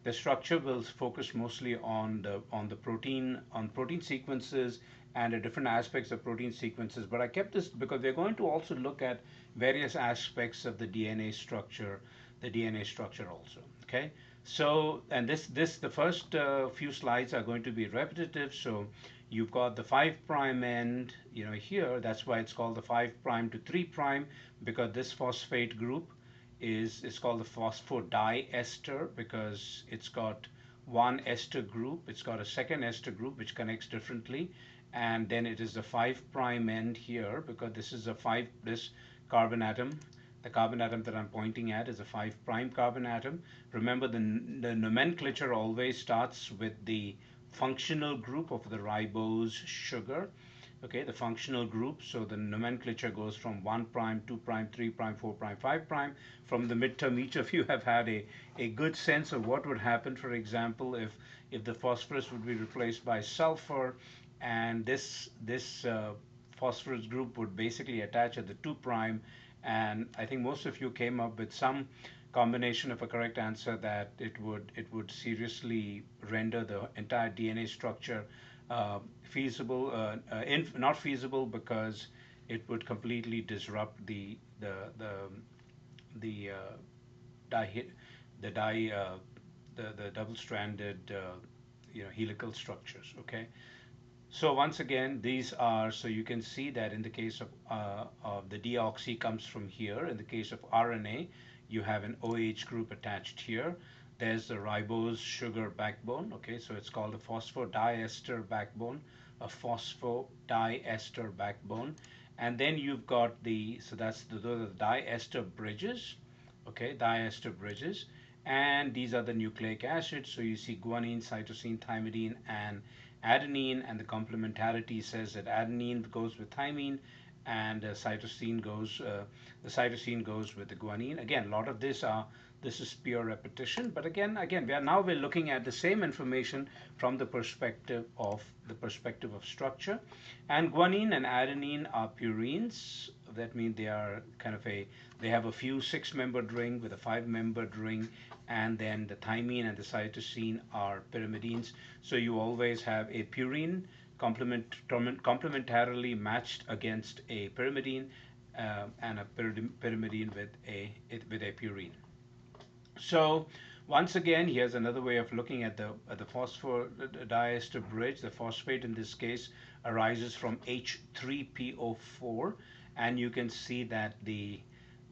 The structure will focus mostly on the protein sequences and the different aspects of protein sequences. But I kept this because we're going to also look at various aspects of the DNA structure also. Okay. So, and this the first few slides are going to be repetitive. So you've got the 5 prime end, here. That's why it's called the 5 prime to 3 prime, because this phosphate group is called the phosphodiester, because it's got one ester group, it's got a second ester group which connects differently, and then it is the 5 prime end here, because this is a 5, this carbon atom, the carbon atom that I'm pointing at is a 5 prime carbon atom. Remember, the nomenclature always starts with the functional group of the ribose sugar. Okay, the functional group. So the nomenclature goes from 1 prime, 2 prime, 3 prime, 4 prime, 5 prime. From the midterm, each of you have had a good sense of what would happen, for example, if the phosphorus would be replaced by sulfur, and this phosphorus group would basically attach at the 2 prime. And I think most of you came up with some combination of a correct answer that it would seriously render the entire DNA structure feasible, not feasible, because it would completely disrupt the di the di the double-stranded helical structures. Okay, so once again, these are, so you can see that in the case of the deoxy comes from here. In the case of RNA, you have an OH group attached here. There's the ribose sugar backbone. Okay, so it's called a phosphodiester backbone, a phosphodiester backbone. And then you've got so that's those are the diester bridges. Okay, diester bridges. And these are the nucleic acids. So you see guanine, cytosine, thymidine, and adenine, and the complementarity says that adenine goes with thymine, and the cytosine goes with the guanine. Again, a lot of this is pure repetition, but again, we're looking at the same information from the perspective of structure. And guanine and adenine are purines. That means they have a few six-membered ring with a five-membered ring, and then the thymine and the cytosine are pyrimidines. So you always have a purine complementarily matched against a pyrimidine, and a pyrimidine with a purine. So once again, here's another way of looking at the phosphodiester bridge. The phosphate in this case arises from H3PO4, and you can see that the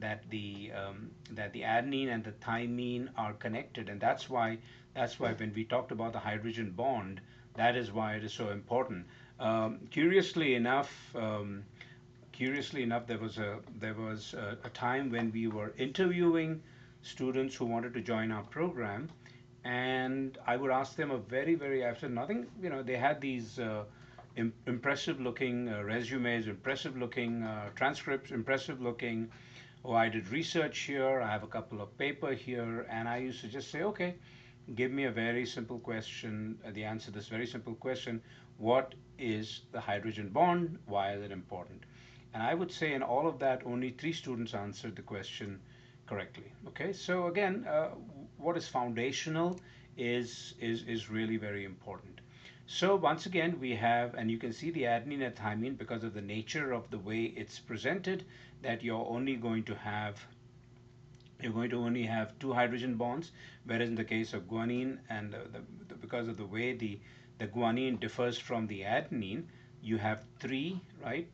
adenine and the thymine are connected, and that's why when we talked about the hydrogen bond, that is why it is so important. Curiously enough, there was a time when we were interviewing students who wanted to join our program, and I would ask them a very, very, after nothing, they had these impressive looking resumes, impressive looking transcripts, impressive looking. Oh, I did research here, I have a couple of paper here, and I used to just say, okay, give me a very simple question, the answer to this very simple question: what is the hydrogen bond? Why is it important? And I would say in all of that, only three students answered the question correctly. Okay, so again, what is foundational is really very important. So once again, we have, and you can see the adenine and thymine, because of the nature of the way it's presented, that you're going to only have two hydrogen bonds, whereas in the case of guanine, and because of the way the guanine differs from the adenine, you have three, right?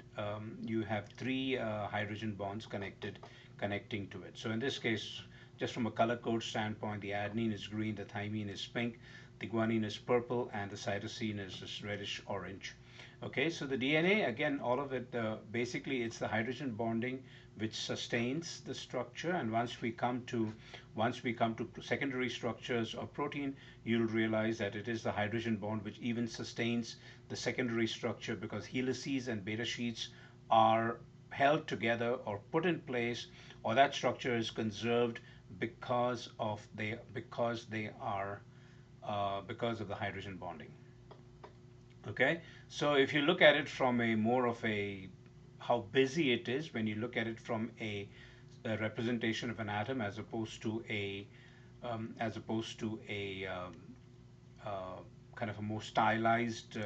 You have three hydrogen bonds connecting to it. So in this case, just from a color code standpoint, the adenine is green, the thymine is pink, the guanine is purple, and the cytosine is this reddish orange. Okay, so the DNA, again, all of it, basically it's the hydrogen bonding which sustains the structure. And once we come to secondary structures of protein, you'll realize that it is the hydrogen bond which even sustains the secondary structure, because helices and beta sheets are held together or put in place, or that structure is conserved because of the hydrogen bonding. Okay, so if you look at it from a more of a how busy it is, when you look at it from a representation of an atom as opposed to as opposed to uh, kind of a more stylized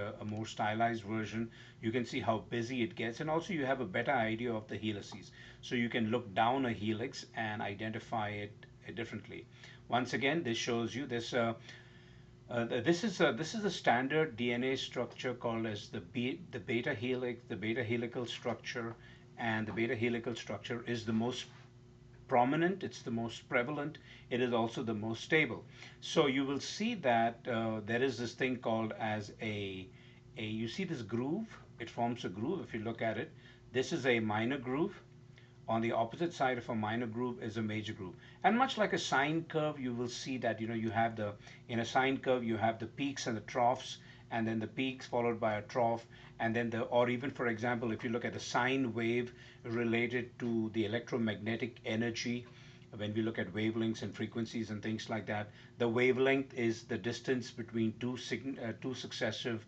version. You can see how busy it gets, and also you have a better idea of the helices. So you can look down a helix and identify it differently. Once again, this shows you this. This is a standard DNA structure called as the beta helix, the beta helical structure, and the beta helical structure is the most prominent, it's the most prevalent, it is also the most stable. So you will see that there is this thing called as you see this groove, it forms a groove if you look at it. This is a minor groove. On the opposite side of a minor groove is a major groove. And much like a sine curve, you will see that you have in a sine curve you have the peaks and the troughs, and then the peaks followed by a trough, and then or even for example, if you look at a sine wave related to the electromagnetic energy, when we look at wavelengths and frequencies and things like that, the wavelength is the distance between two successive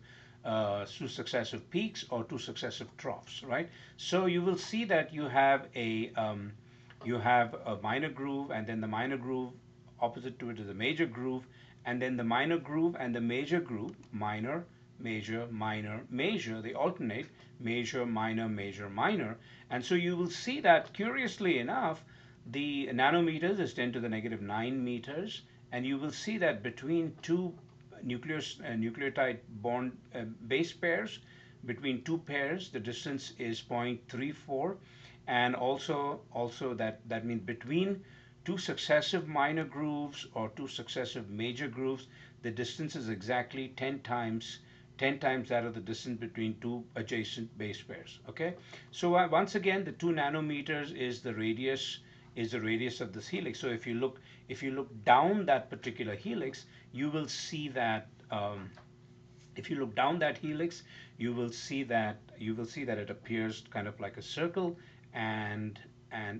peaks or two successive troughs, right? So you will see that you have a minor groove, and then the minor groove opposite to it is a major groove, and then the minor groove and the major groove, minor, major, minor, major, they alternate, major, minor, major, minor. And so you will see that curiously enough, the nanometers is 10 to the negative 9 meters, and you will see that between two nucleotide bond base pairs, between two pairs the distance is 0.34, and also that means between two successive minor grooves or two successive major grooves, the distance is exactly 10 times that of the distance between two adjacent base pairs. Okay, so once again, the 2 nanometers is the radius of this helix. So if you look down that particular helix, you will see that if you look down that helix, you will see that it appears kind of like a circle, and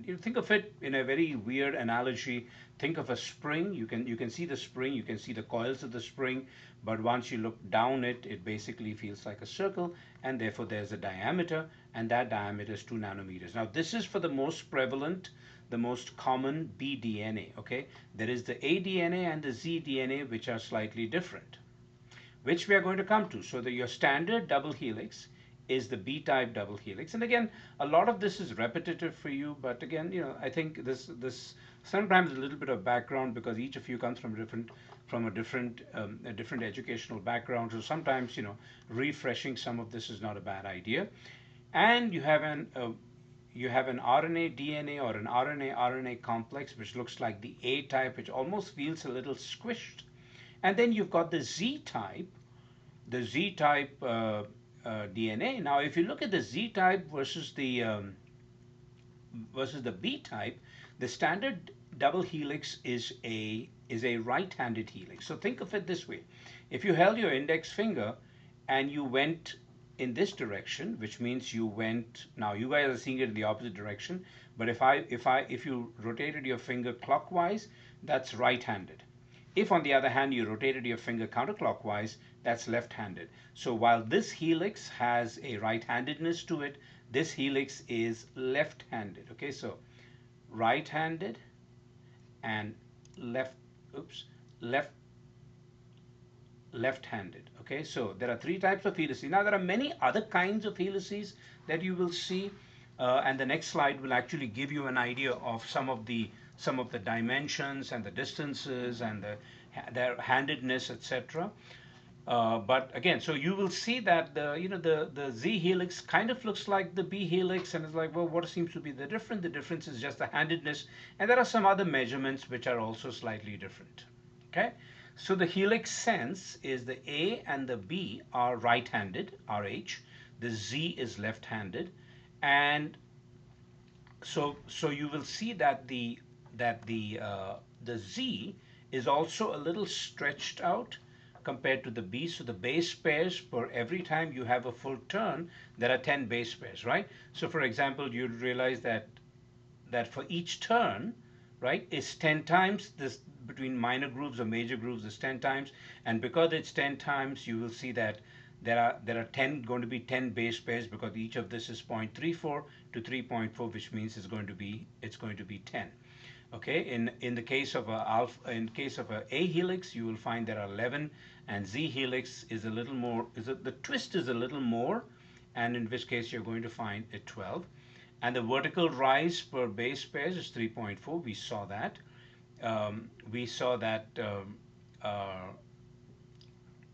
you think of it in a very weird analogy. Think of a spring. You can see the spring, you can see the coils of the spring, but once you look down it, it basically feels like a circle, and therefore there's a diameter, and that diameter is 2 nanometers. Now this is for the most prevalent, the most common bDNA. Okay, there is the aDNA and the zDNA, which are slightly different, which we are going to come to. So your standard double helix is the B-type double helix. And again, a lot of this is repetitive for you, but again, I think this sometimes a little bit of background, because each of you comes from a different educational background. So sometimes, refreshing some of this is not a bad idea. And you have an RNA DNA or an RNA RNA complex, which looks like the A type, which almost feels a little squished. And then you've got the Z type DNA. Now, if you look at the Z type versus the B type, the standard double helix is a right-handed helix. So think of it this way: if you held your index finger and you went in this direction, which means you went. Now you guys are seeing it in the opposite direction, but if you rotated your finger clockwise, that's right-handed. If, on the other hand, you rotated your finger counterclockwise, that's left-handed. So while this helix has a right-handedness to it, this helix is left-handed. Okay, so right-handed and left, oops, left left-handed. Okay, so there are three types of helices. Now there are many other kinds of helices that you will see, and the next slide will actually give you an idea of some of the dimensions and the distances and their handedness, etc. But again, so you will see that the Z helix kind of looks like the B helix, and it's like, well, what seems to be the difference? The difference is just the handedness, and there are some other measurements which are also slightly different. Okay, so the helix sense is the A and the B are right-handed, RH. The Z is left-handed, and so you will see that the Z is also a little stretched out compared to the B. So the base pairs, for every time you have a full turn, there are 10 base pairs, right? So for example, you'd realize that for each turn, right, is 10 times this. Between minor grooves or major grooves is 10 times, and because it's 10 times, you will see that there are 10 going to be 10 base pairs, because each of this is 0.34 to 3.4, which means it's going to be 10. Okay, in the case of a helix, you will find there are 11, and Z helix is a little more. The twist is a little more, and in which case you're going to find a 12, and the vertical rise per base pairs is 3.4. We saw that uh,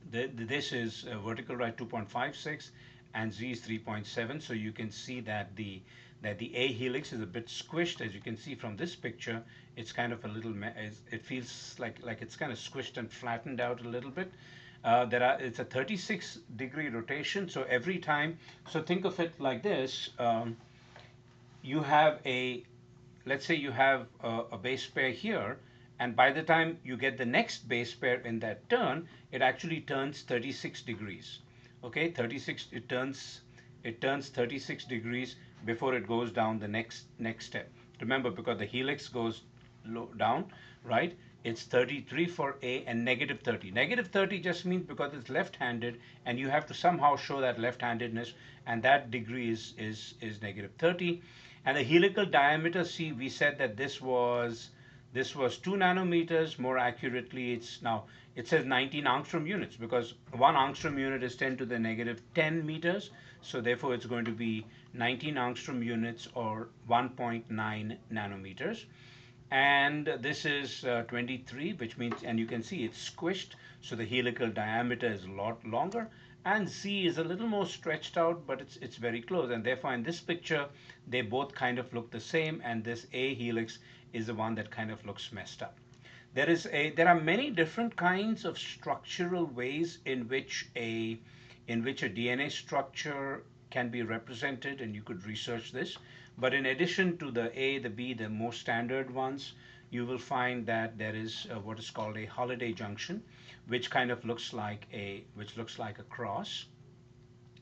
this is vertical rise 2.56 and Z is 3.7. So you can see that the A helix is a bit squished, as you can see from this picture. It's kind of a little, it feels like it's kind of squished and flattened out a little bit. It's a 36-degree rotation. So every time, so think of it like this. You have let's say you have a base pair here, and by the time you get the next base pair in that turn, it actually turns 36 degrees. Okay, 36, it turns 36 degrees before it goes down the next step. Remember, because the helix goes down, right? It's 33 for A and negative 30. Negative 30 just means because it's left-handed, and you have to somehow show that left-handedness, and that degree is negative 30. And the helical diameter, see, we said that this was 2 nanometers. More accurately, it says 19 angstrom units, because 1 angstrom unit is 10 to the negative 10 meters. So therefore, it's going to be 19 angstrom units, or 1.9 nanometers. And this is 23, which means, and you can see it's squished, so the helical diameter is a lot longer, and Z is a little more stretched out, but it's very close, and therefore in this picture they both kind of look the same, and this A helix is the one that kind of looks messed up. There are many different kinds of structural ways in which a DNA structure can be represented, and you could research this. But in addition to the A, the B, the more standard ones, you will find that there is what is called a Holliday junction, which kind of looks like a cross.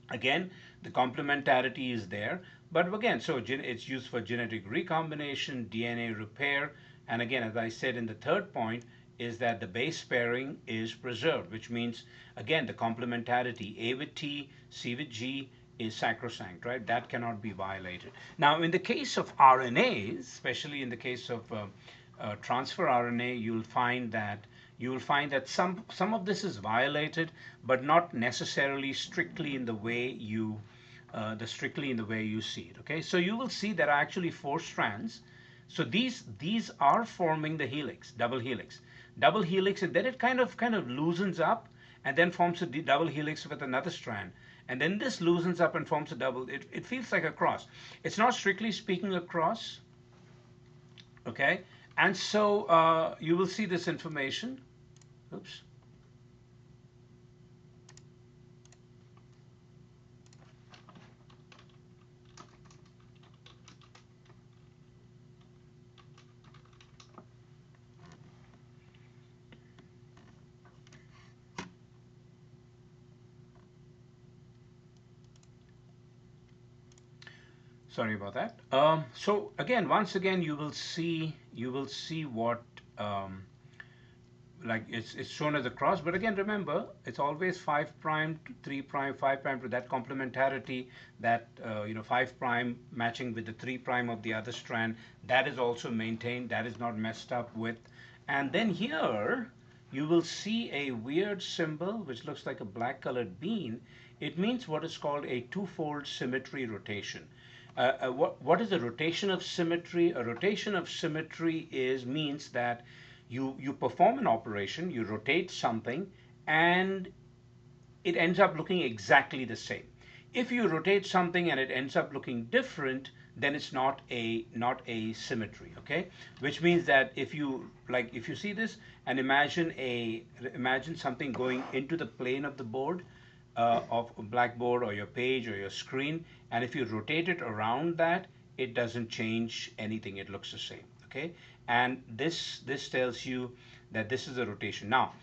Again, the complementarity is there, but again, so it's used for genetic recombination, DNA repair, and again, as I said in the third point, is that the base pairing is preserved, which means, again, the complementarity, A with T, C with G, is sacrosanct, right? That cannot be violated. Now, in the case of RNAs, especially in the case of transfer RNA, you'll find that some of this is violated, but not necessarily strictly in the way you see it. Okay, so you will see there are actually 4 strands. So these are forming the helix, double helix, and then it kind of loosens up, and then forms a double helix with another strand, and then this loosens up and forms a double. It feels like a cross. It's not strictly speaking a cross. Okay, and so you will see this information. Oops. Sorry about that. So again, once again, you will see what um, like it's shown as a cross. But again, remember, it's always 5 prime to 3 prime, 5 prime to that complementarity, that 5 prime matching with the 3 prime of the other strand. That is also maintained. That is not messed up with. And then here you will see a weird symbol which looks like a black colored bean. It means what is called a two-fold symmetry rotation. What is a rotation of symmetry? A rotation of symmetry means that you perform an operation, you rotate something, and it ends up looking exactly the same. If you rotate something and it ends up looking different, then it's not a symmetry. Okay, which means that if you see this and imagine something going into the plane of the board, of a blackboard or your page or your screen, and if you rotate it around that, it doesn't change anything. It looks the same. Okay, and this tells you that this is a rotation. Now,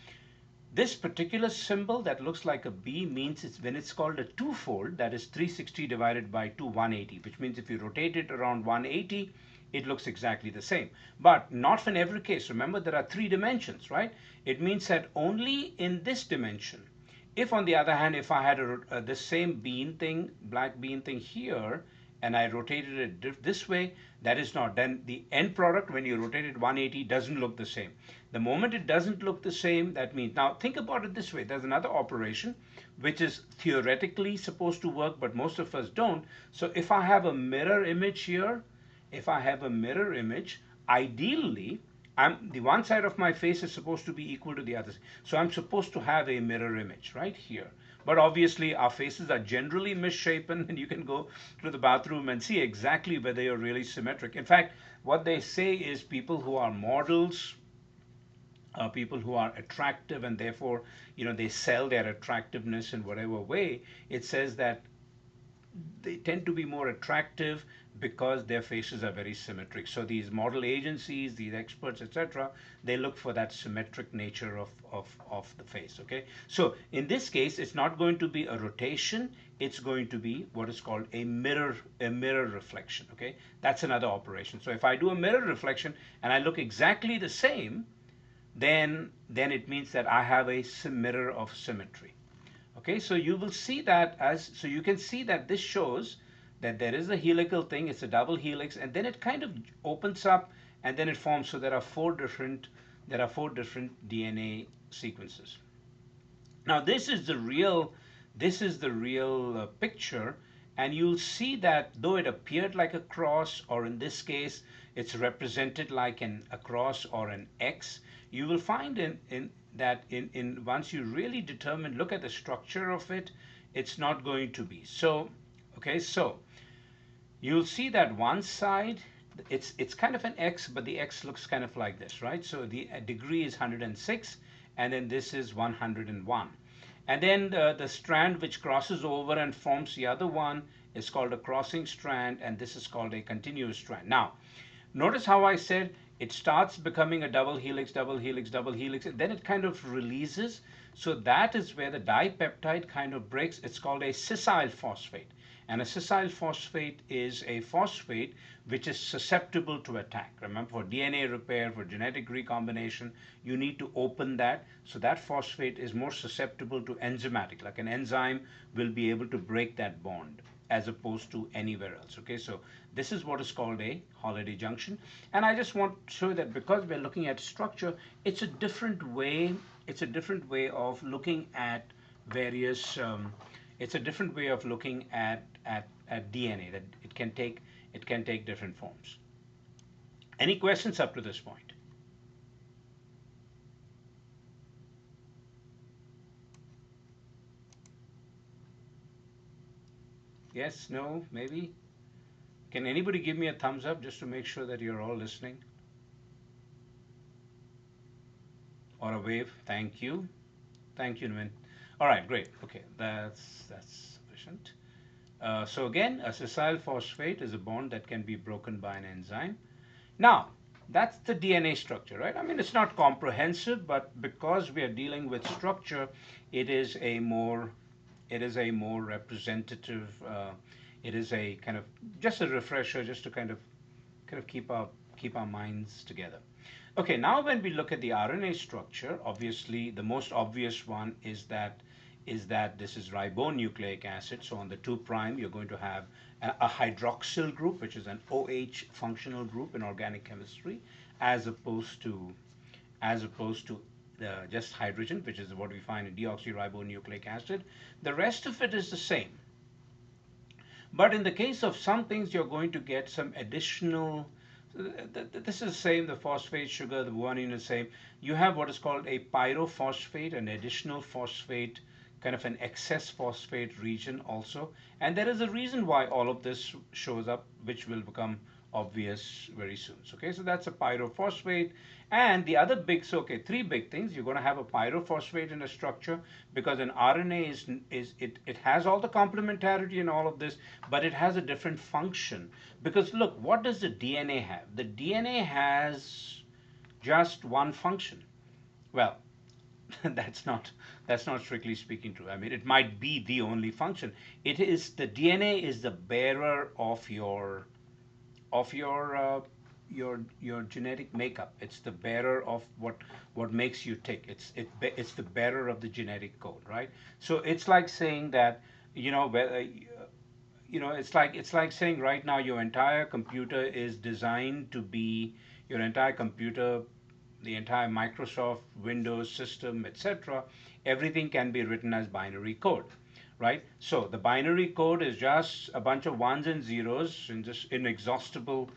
this particular symbol that looks like a B means when it's called a twofold, that is 360 divided by 2, 180, which means if you rotate it around 180, it looks exactly the same. But not in every case. Remember, there are 3 dimensions, right? It means that only in this dimension. If on the other hand, if I had this same bean thing, black bean thing here, and I rotated it this way, that is not. Then the end product, when you rotate it 180, doesn't look the same. The moment it doesn't look the same, that means, now think about it this way. There's another operation which is theoretically supposed to work, but most of us don't. So if I have a mirror image here, if I have a mirror image, ideally, the one side of my face is supposed to be equal to the other. So I'm supposed to have a mirror image right here. But obviously, our faces are generally misshapen, and you can go to the bathroom and see exactly whether you're really symmetric. In fact, what they say is people who are models, people who are attractive, and therefore, they sell their attractiveness in whatever way. It says that they tend to be more attractive because their faces are very symmetric. So these model agencies, these experts, etc., they look for that symmetric nature of the face. Okay. So in this case, it's not going to be a rotation. It's going to be what is called a mirror reflection. Okay. That's another operation. So if I do a mirror reflection and I look exactly the same, then it means that I have a mirror of symmetry. Okay, so you will see that so you can see that this shows that there is a helical thing, it's a double helix, and then it kind of opens up and then it forms. So there are four different DNA sequences. Now this is the real picture, and you'll see that though it appeared like a cross, or in this case it's represented like a cross or an X, you will find in once you really determine, look at the structure of it, it's not going to be. So, okay, so you'll see that one side, it's kind of an X, but the X looks kind of like this, right? So the degree is 106, and then this is 101. And then the strand which crosses over and forms the other one is called a crossing strand, and this is called a continuous strand. Now, notice how I said it starts becoming a double helix, double helix, double helix, and then it kind of releases. So that is where the dipeptide kind of breaks. It's called a sessile phosphate. And a sessile phosphate is a phosphate which is susceptible to attack. Remember, for DNA repair, for genetic recombination, you need to open that. So that phosphate is more susceptible to enzymatic, like an enzyme will be able to break that bond as opposed to anywhere else. Okay, so this is what is called a Holiday junction. And I just want to show that because we're looking at structure, it's a different way. It's a different way of looking at various. It's a different way of looking at DNA. That it can take different forms. Any questions up to this point? Yes, no, maybe? Can anybody give me a thumbs up just to make sure that you're all listening? Or a wave? Thank you. Thank you, Nvin. All right, great. Okay, that's sufficient. So again, a sessile phosphate is a bond that can be broken by an enzyme. Now, that's the DNA structure, right? I mean, it's not comprehensive, but because we are dealing with structure, it is a more representative. It is a kind of just a refresher, just to kind of keep our minds together. Okay, now when we look at the RNA structure, obviously the most obvious one is that this is ribonucleic acid. So on the 2' you're going to have a hydroxyl group, which is an OH functional group in organic chemistry, as opposed to just hydrogen, which is what we find in deoxyribonucleic acid. The rest of it is the same. But in the case of some things, you're going to get some additional. This is the same, the phosphate sugar, the guanine is the same. You have what is called a pyrophosphate, an additional phosphate, kind of an excess phosphate region also. And there is a reason why all of this shows up, which will become obvious very soon. Okay, so that's a pyrophosphate. And the other big, so okay, three big things. You're going to have a pyrophosphate in a structure because an RNA it has all the complementarity and all of this, but it has a different function. Because look, what does the DNA have? The DNA has just one function. Well, that's not strictly speaking true. I mean, it might be the only function. The DNA is the bearer of your genetic makeup. It's the bearer of what makes you tick. It's the bearer of the genetic code, right? So it's like saying that, whether it's like saying right now your entire computer is designed to be your entire computer, the entire Microsoft Windows system, etc. Everything can be written as binary code, right? So the binary code is just a bunch of ones and zeros in just inexhaustible,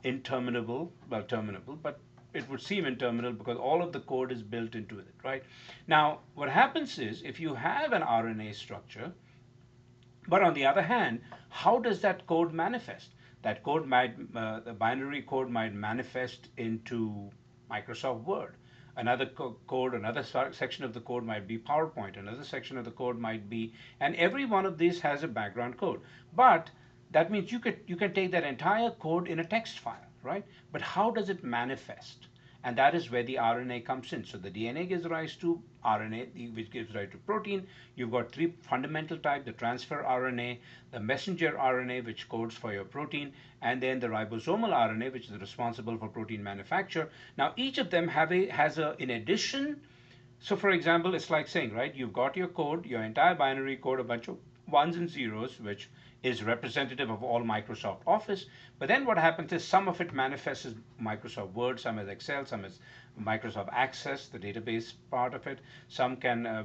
interminable, well, terminable, but it would seem interminable because all of the code is built into it, right? Now, what happens is if you have an RNA structure, but on the other hand, how does that code manifest? That code might, the binary code might manifest into Microsoft Word. Another code, another section of the code might be PowerPoint. Another section of the code might be, and every one of these has a background code. But that means you can take that entire code in a text file, right? But how does it manifest? And that is where the RNA comes in. So the DNA gives rise to RNA, which gives rise to protein. You've got three fundamental types: the transfer RNA, the messenger RNA, which codes for your protein, and then the ribosomal RNA, which is responsible for protein manufacture. Now, each of them has a, in addition, so for example, it's like saying, right, you've got your code, your entire binary code, a bunch of ones and zeros, which is representative of all Microsoft Office. But then what happens is some of it manifests as Microsoft Word, some as Excel, some as Microsoft Access, the database part of it. Some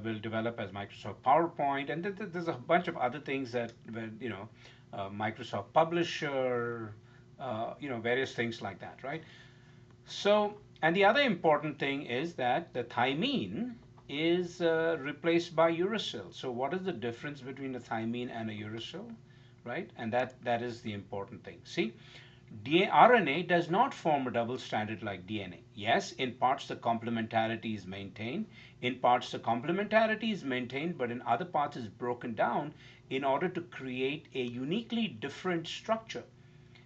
will develop as Microsoft PowerPoint, and there's a bunch of other things that, Microsoft Publisher, various things like that, right? So, and the other important thing is that the thymine is replaced by uracil. So, what is the difference between a thymine and a uracil, right? And that is the important thing. See, RNA does not form a double stranded like DNA. Yes, in parts the complementarity is maintained. In parts the complementarity is maintained, but in other parts is broken down in order to create a uniquely different structure.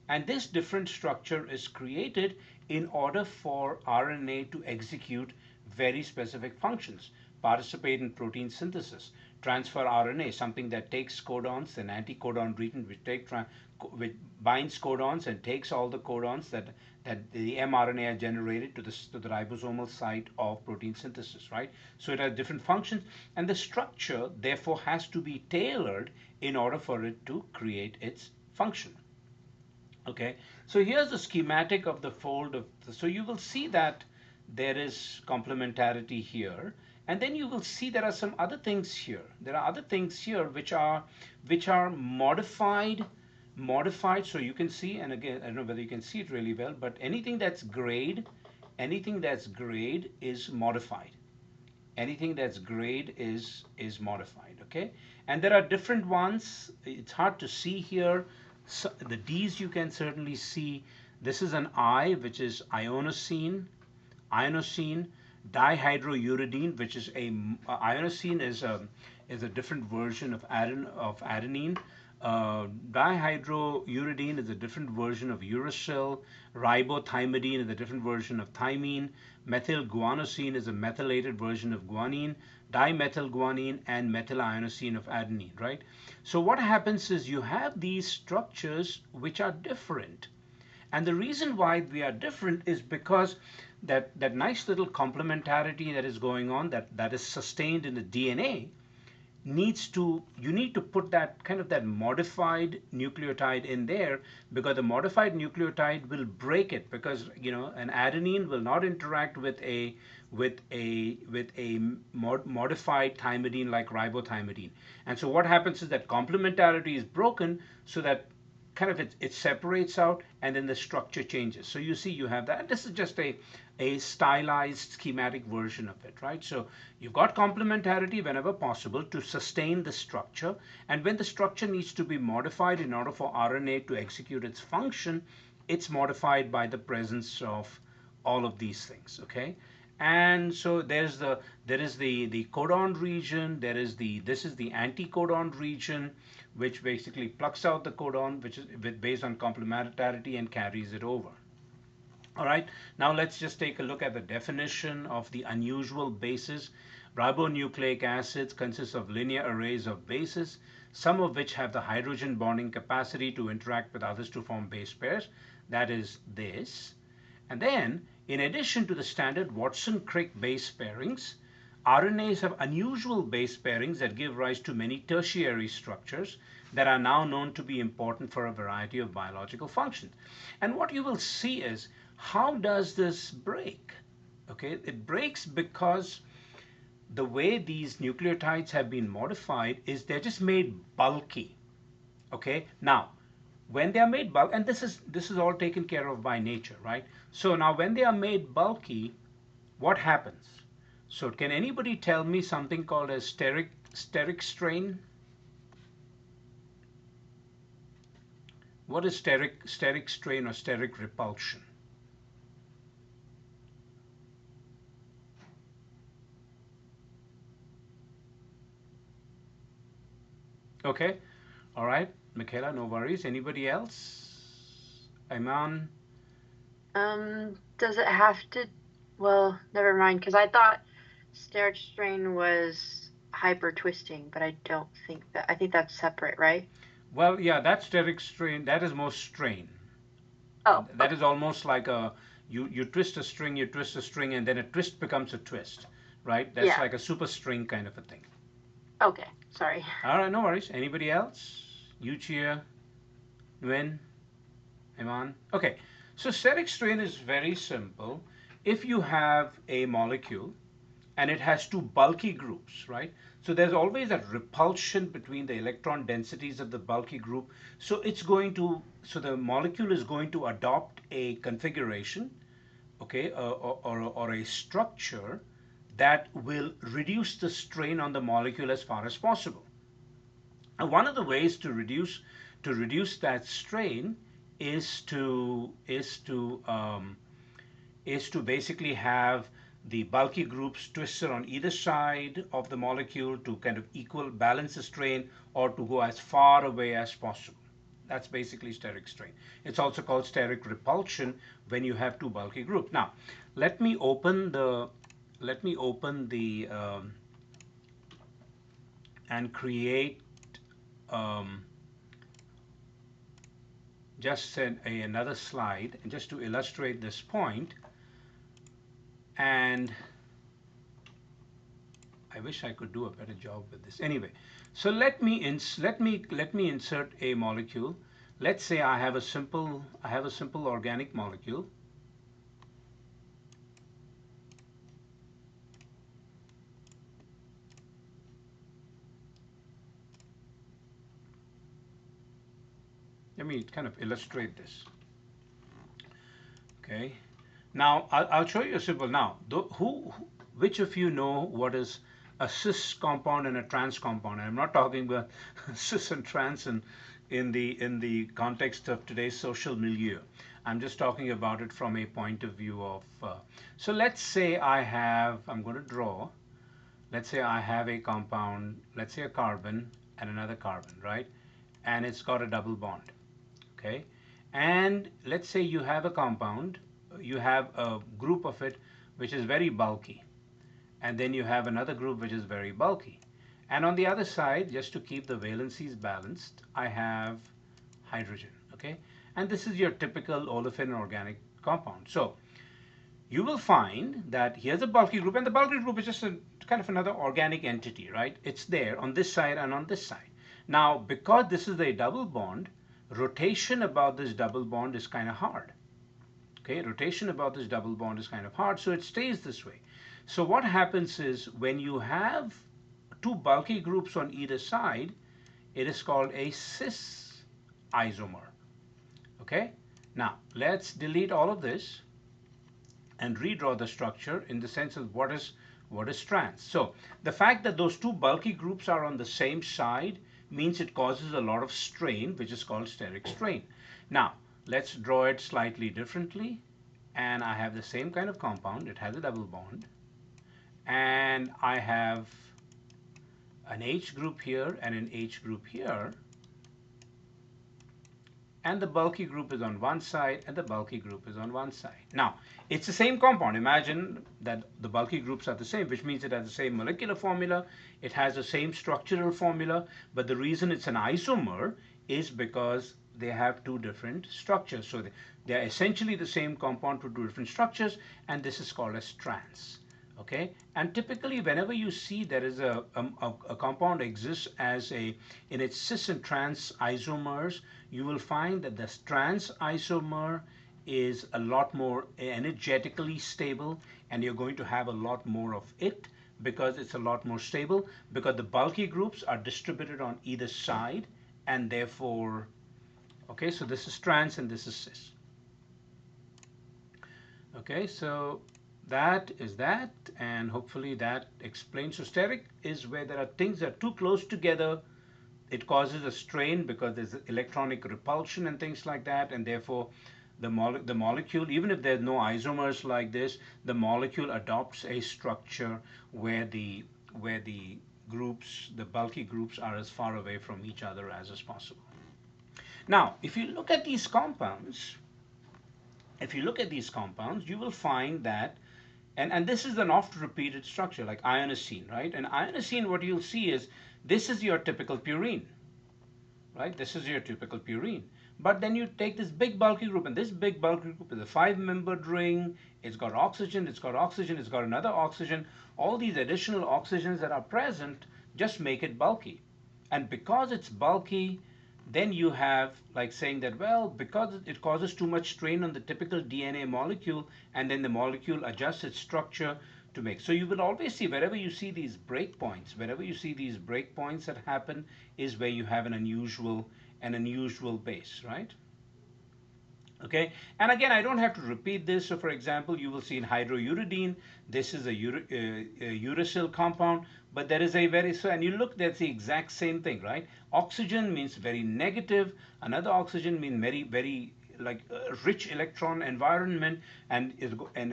And this different structure is created in order for RNA to execute very specific functions, participate in protein synthesis, transfer RNA, something that takes codons, an anticodon region which binds codons and takes all the codons that the mRNA are generated to the ribosomal site of protein synthesis, right? So it has different functions, and the structure therefore has to be tailored in order for it to create its function. Okay, so here's the schematic of the fold so you will see that there is complementarity here, and then you will see there are some other things here. There are other things here which are modified, so you can see, and again, I don't know whether you can see it really well, but anything that's grade is modified. Anything that's grade is modified, okay? And there are different ones. It's hard to see here. So the D's you can certainly see. This is an I, which is ionosine, dihydrouridine, which is ionosine is a different version of adenine. Dihydrouridine is a different version of uracil. Ribothiamidine is a different version of thymine. Methylguanosine is a methylated version of guanine. Dimethylguanine and methylinosine of adenine, right? So what happens is you have these structures which are different. And the reason why we are different is because that nice little complementarity that is going on, that is sustained in the DNA, you need to put that kind of that modified nucleotide in there, because the modified nucleotide will break it, because an adenine will not interact with a modified thymidine like ribothymidine. And so what happens is that complementarity is broken, so that kind of it separates out, and then the structure changes. So you see you have that. This is just a stylized schematic version of it, right? So you've got complementarity whenever possible to sustain the structure, and when the structure needs to be modified in order for RNA to execute its function, it's modified by the presence of all of these things, okay? And so there is the codon region. This is the anticodon region, which basically plucks out the codon, which is based on complementarity, and carries it over. All right, now let's just take a look at the definition of the unusual bases. Ribonucleic acids consist of linear arrays of bases, some of which have the hydrogen bonding capacity to interact with others to form base pairs. That is this. And then, in addition to the standard Watson-Crick base pairings, RNAs have unusual base pairings that give rise to many tertiary structures that are now known to be important for a variety of biological functions. And what you will see is, how does this break? Okay, it breaks because the way these nucleotides have been modified is they're just made bulky. Okay, now when they are made bulk, and this is all taken care of by nature, right? So now when they are made bulky, what happens? So can anybody tell me something called a steric strain? What is steric strain or steric repulsion? Okay, all right, Michaela, no worries. Anybody else? Iman? Does it have to? Well, never mind, because I thought steric strain was hyper twisting, but I don't think that. I think that's separate, right? Well, yeah, that's steric strain. That is more strain. Oh, That okay. is almost like you twist a string, and then a twist becomes a twist, right? That's Yeah. like a super string kind of a thing. Okay. Sorry. All right, no worries. Anybody else? Yuchia, Nguyen, Iman? Okay, so steric strain is very simple. If you have a molecule and it has two bulky groups, right? So there's always a repulsion between the electron densities of the bulky group. So the molecule is going to adopt a configuration, okay, or a structure that will reduce the strain on the molecule as far as possible. And one of the ways to reduce that strain is to basically have the bulky groups twisted on either side of the molecule to kind of equal balance the strain, or to go as far away as possible. That's basically steric strain. It's also called steric repulsion when you have two bulky groups. Now, let me open the let me open the and create um, just another slide, and just to illustrate this point. And I wish I could do a better job with this. Anyway, so let me insert a molecule. Let's say I have a simple organic molecule. Let me kind of illustrate this. Okay. Now I'll show you a simple. Now, which of you know what is a cis compound and a trans compound? I'm not talking about cis and trans in the context of today's social milieu. I'm just talking about it from a point of view of. So let's say I'm going to draw. Let's say I have a compound. Let's say a carbon and another carbon, right? And it's got a double bond. Okay, and let's say you have a compound, you have a group of it which is very bulky, and then you have another group which is very bulky, and on the other side, just to keep the valencies balanced, I have hydrogen. Okay, and this is your typical olefin organic compound. So you will find that here's a bulky group, and the bulky group is just a kind of another organic entity, right? It's there on this side and on this side. Now, because this is a double bond, rotation about this double bond is kind of hard. Okay, rotation about this double bond is kind of hard, so it stays this way. So what happens is, when you have two bulky groups on either side, it is called a cis isomer. Okay, now let's delete all of this and redraw the structure in the sense of what is trans. So the fact that those two bulky groups are on the same side means it causes a lot of strain, which is called steric strain. Now let's draw it slightly differently, and I have the same kind of compound. It has a double bond, and I have an H group here and an H group here, and the bulky group is on one side and the bulky group is on one side. Now, it's the same compound. Imagine that the bulky groups are the same, which means it has the same molecular formula, it has the same structural formula, but the reason it's an isomer is because they have two different structures. So they are essentially the same compound with two different structures, and this is called as trans. Okay, and typically whenever you see there is a compound exists as a in its cis and trans isomers, you will find that the trans isomer is a lot more energetically stable, and you're going to have a lot more of it because it's a lot more stable, because the bulky groups are distributed on either side, and therefore, okay, so this is trans and this is cis. Okay, so that is that, and hopefully that explains. So steric is where there are things that are too close together. It causes a strain because there's electronic repulsion and things like that, and therefore the molecule, even if there's no isomers like this, the molecule adopts a structure where the groups, the bulky groups, are as far away from each other as is possible. Now, if you look at these compounds, you will find that, and this is an oft repeated structure like ionosine, right? And ionosine, what you'll see is this is your typical purine, right? This is your typical purine. But then you take this big bulky group, and this big bulky group is a five-membered ring. It's got oxygen, it's got oxygen, it's got another oxygen. All these additional oxygens that are present just make it bulky. And because it's bulky, then you have like saying that, well, because it causes too much strain on the typical DNA molecule, and then the molecule adjusts its structure to make. So you will always see wherever you see these breakpoints, wherever you see these breakpoints that happen is where you have an unusual base, right? Okay, and again, I don't have to repeat this. So for example, you will see in hydrouridine, this is a uracil compound, but there is a very, so, and you look, that's the exact same thing, right? Oxygen means very negative, another oxygen means very like a rich electron environment, and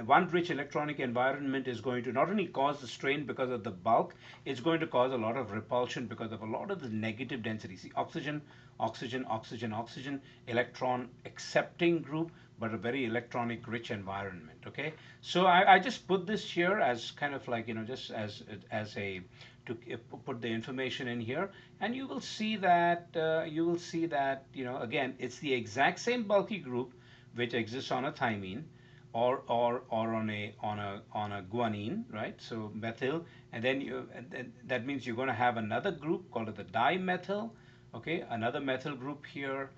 one rich electronic environment is going to not only cause the strain because of the bulk, it's going to cause a lot of repulsion because of a lot of the negative density. See, oxygen, oxygen, oxygen, oxygen, electron accepting group, but a very electronic rich environment. Okay, so I just put this here as kind of like, just as a to put the information in here, and you will see that, again, it's the exact same bulky group which exists on a thymine, or on a guanine, right? So methyl, and then that means you're going to have another group called the dimethyl. Okay, another methyl group here,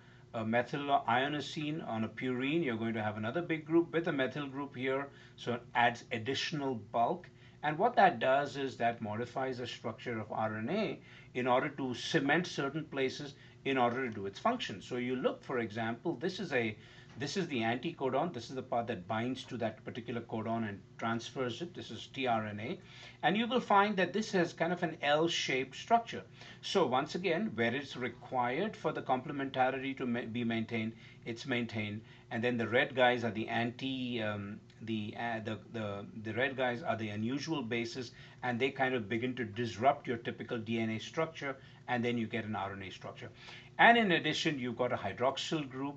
methyl ionosine on a purine. You're going to have another big group with a methyl group here, so it adds additional bulk. And what that does is that modifies the structure of RNA in order to cement certain places in order to do its function. So you look, for example, this is the anticodon. This is the part that binds to that particular codon and transfers it. This is tRNA. And you will find that this has kind of an L-shaped structure. So once again, where it's required for the complementarity to be maintained, it's maintained. And then the red guys are the anti, the red guys are the unusual bases, and they kind of begin to disrupt your typical DNA structure, and then you get an RNA structure. And in addition, you've got a hydroxyl group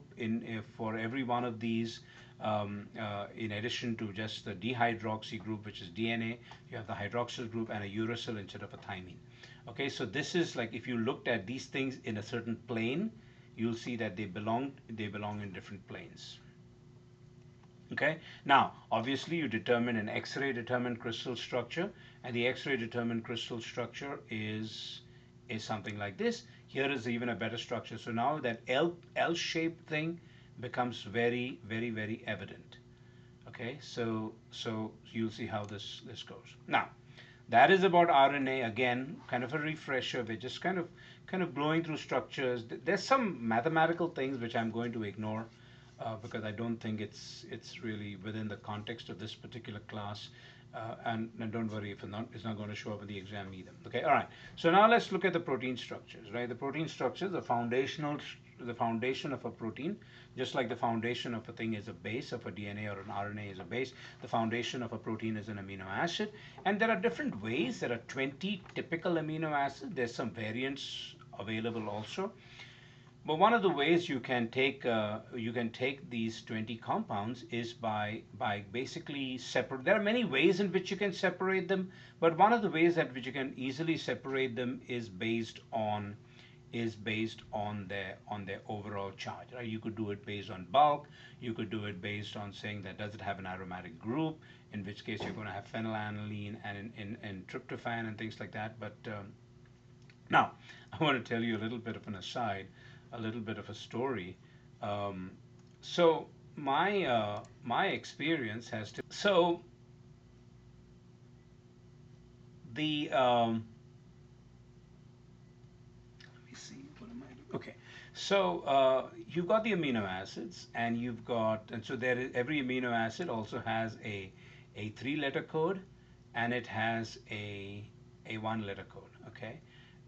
for every one of these. In addition to just the dehydroxy group, which is DNA, you have the hydroxyl group and a uracil instead of a thymine. Okay, so this is like if you looked at these things in a certain plane, you'll see that they belong in different planes. Okay, now obviously you determine an X-ray determined crystal structure, and the X-ray determined crystal structure is something like this. Here is even a better structure. So now that L-shaped thing becomes very evident. Okay, so you'll see how this goes. Now, that is about RNA. Again, kind of a refresher. We're just kind of blowing through structures. There's some mathematical things which I'm going to ignore because I don't think it's really within the context of this particular class. And don't worry if it's not going to show up in the exam either. Okay, all right. So now let's look at the protein structures, right? The protein structures, the foundation of a protein, just like the foundation of a thing is a base of a DNA or an RNA is a base, the foundation of a protein is an amino acid. And there are different ways. There are 20 typical amino acids. There's some variants available also. But one of the ways you can take these 20 compounds is by basically separate. There are many ways in which you can separate them, but one of the ways that which you can easily separate them is based on is based on their overall charge, right? You could do it based on bulk. You could do it based on saying that does it have an aromatic group, in which case you're going to have phenylalanine and in tryptophan and things like that. But now I want to tell you a little bit of an aside, a little bit of a story. Um, so my experience has to so the let me see, what am I doing? Okay, so you've got the amino acids, and so there is, every amino acid also has a three-letter code, and it has a one-letter code. Okay,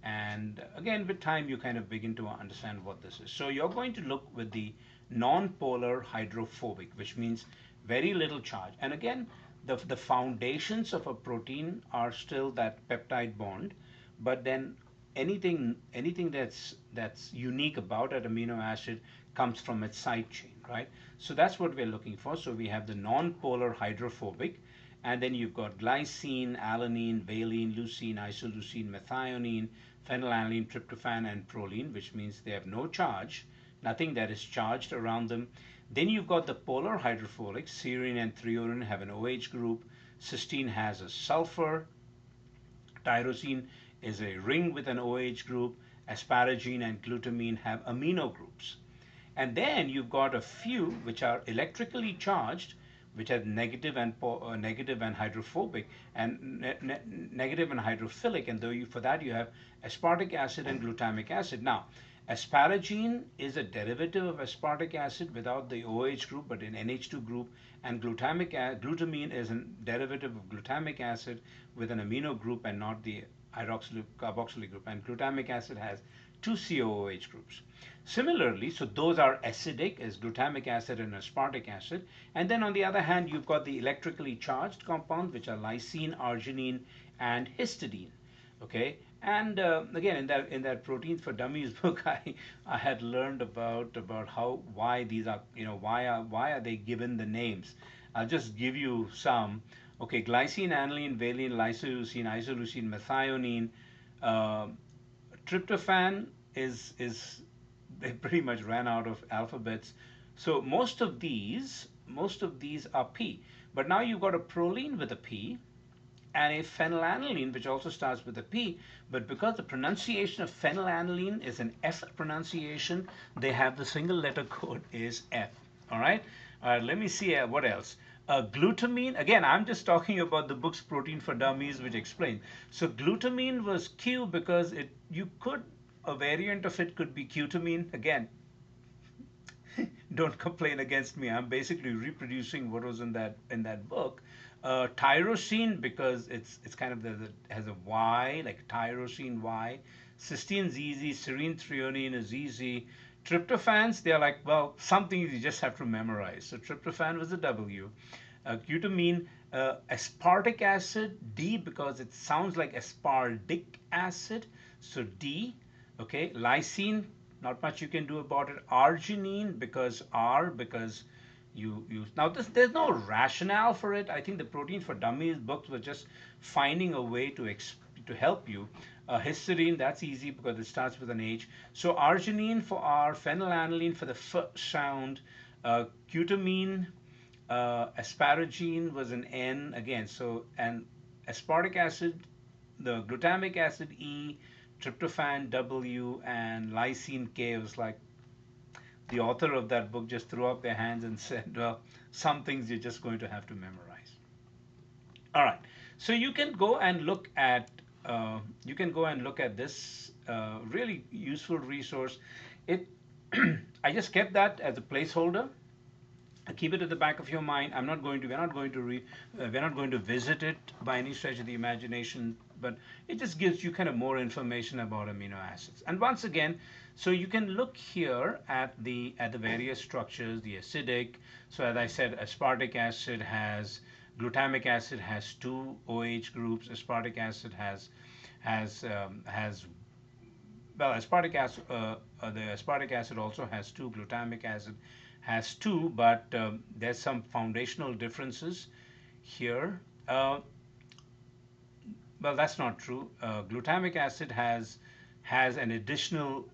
and again, with time, you kind of begin to understand what this is. So you're going to look with the non-polar hydrophobic, which means very little charge. And again, the foundations of a protein are still that peptide bond, but then anything that's unique about an amino acid comes from its side chain, right? So that's what we're looking for. So we have the non-polar hydrophobic, and then you've got glycine, alanine, valine, leucine, isoleucine, methionine, phenylalanine, tryptophan, and proline, which means they have no charge, nothing that is charged around them. Then you've got the polar hydrophilic, serine and threonine have an OH group, cysteine has a sulfur, tyrosine is a ring with an OH group, asparagine and glutamine have amino groups. And then you've got a few which are electrically charged, which have negative and hydrophobic and negative and hydrophilic. And though for that you have aspartic acid and glutamic acid. Now, asparagine is a derivative of aspartic acid without the OH group, but in NH2 group, and glutamine is a derivative of glutamic acid with an amino group and not the hydroxyl carboxylic group. And glutamic acid has two COOH groups. Similarly, so those are acidic as glutamic acid and aspartic acid. And then on the other hand, you've got the electrically charged compounds, which are lysine, arginine, and histidine. Okay, and again, in that Proteins for Dummies book, I had learned about how why these are, why are they given the names. I'll just give you some. Okay, glycine, aniline, valine, lysoleucine, isoleucine, methionine, uh, tryptophan is they pretty much ran out of alphabets. So most of these are P. But now you've got a proline with a P, and a phenylalanine, which also starts with a P, but because the pronunciation of phenylalanine is an F pronunciation, they have the single letter code is F. All right. Let me see what else. Glutamine, again, I'm just talking about the book's Protein for Dummies, which explains. So glutamine was Q because a variant of it could be cutamine. Again, don't complain against me. I'm basically reproducing what was in that book. Tyrosine because it's kind of has a Y, like tyrosine Y. Cystine's easy. Serine threonine is easy. Tryptophans, they're like, well, some things you just have to memorize. So tryptophan was a W. Glutamine, aspartic acid, D because it sounds like aspartic acid. So D. Okay, lysine, not much you can do about it. Arginine because you now there's no rationale for it. I think the Protein for Dummies books were just finding a way to help you. Histidine, that's easy because it starts with an H. So arginine for R, phenylalanine for the F sound, cutamine, asparagine was an N again. So and aspartic acid, the glutamic acid E, tryptophan W, and lysine K. It was like the author of that book just threw up their hands and said, well, some things you're just going to have to memorize. All right. So you can go and look at this really useful resource. It I just kept that as a placeholder. Keep it at the back of your mind. We're not going to visit it by any stretch of the imagination, but it just gives you kind of more information about amino acids. And once again, so you can look here at the various structures, the acidic. So as I said, aspartic acid has glutamic acid has two OH groups. Aspartic acid has well, the aspartic acid also has two. Glutamic acid has two, but there's some foundational differences here. Well, that's not true. Glutamic acid has an additional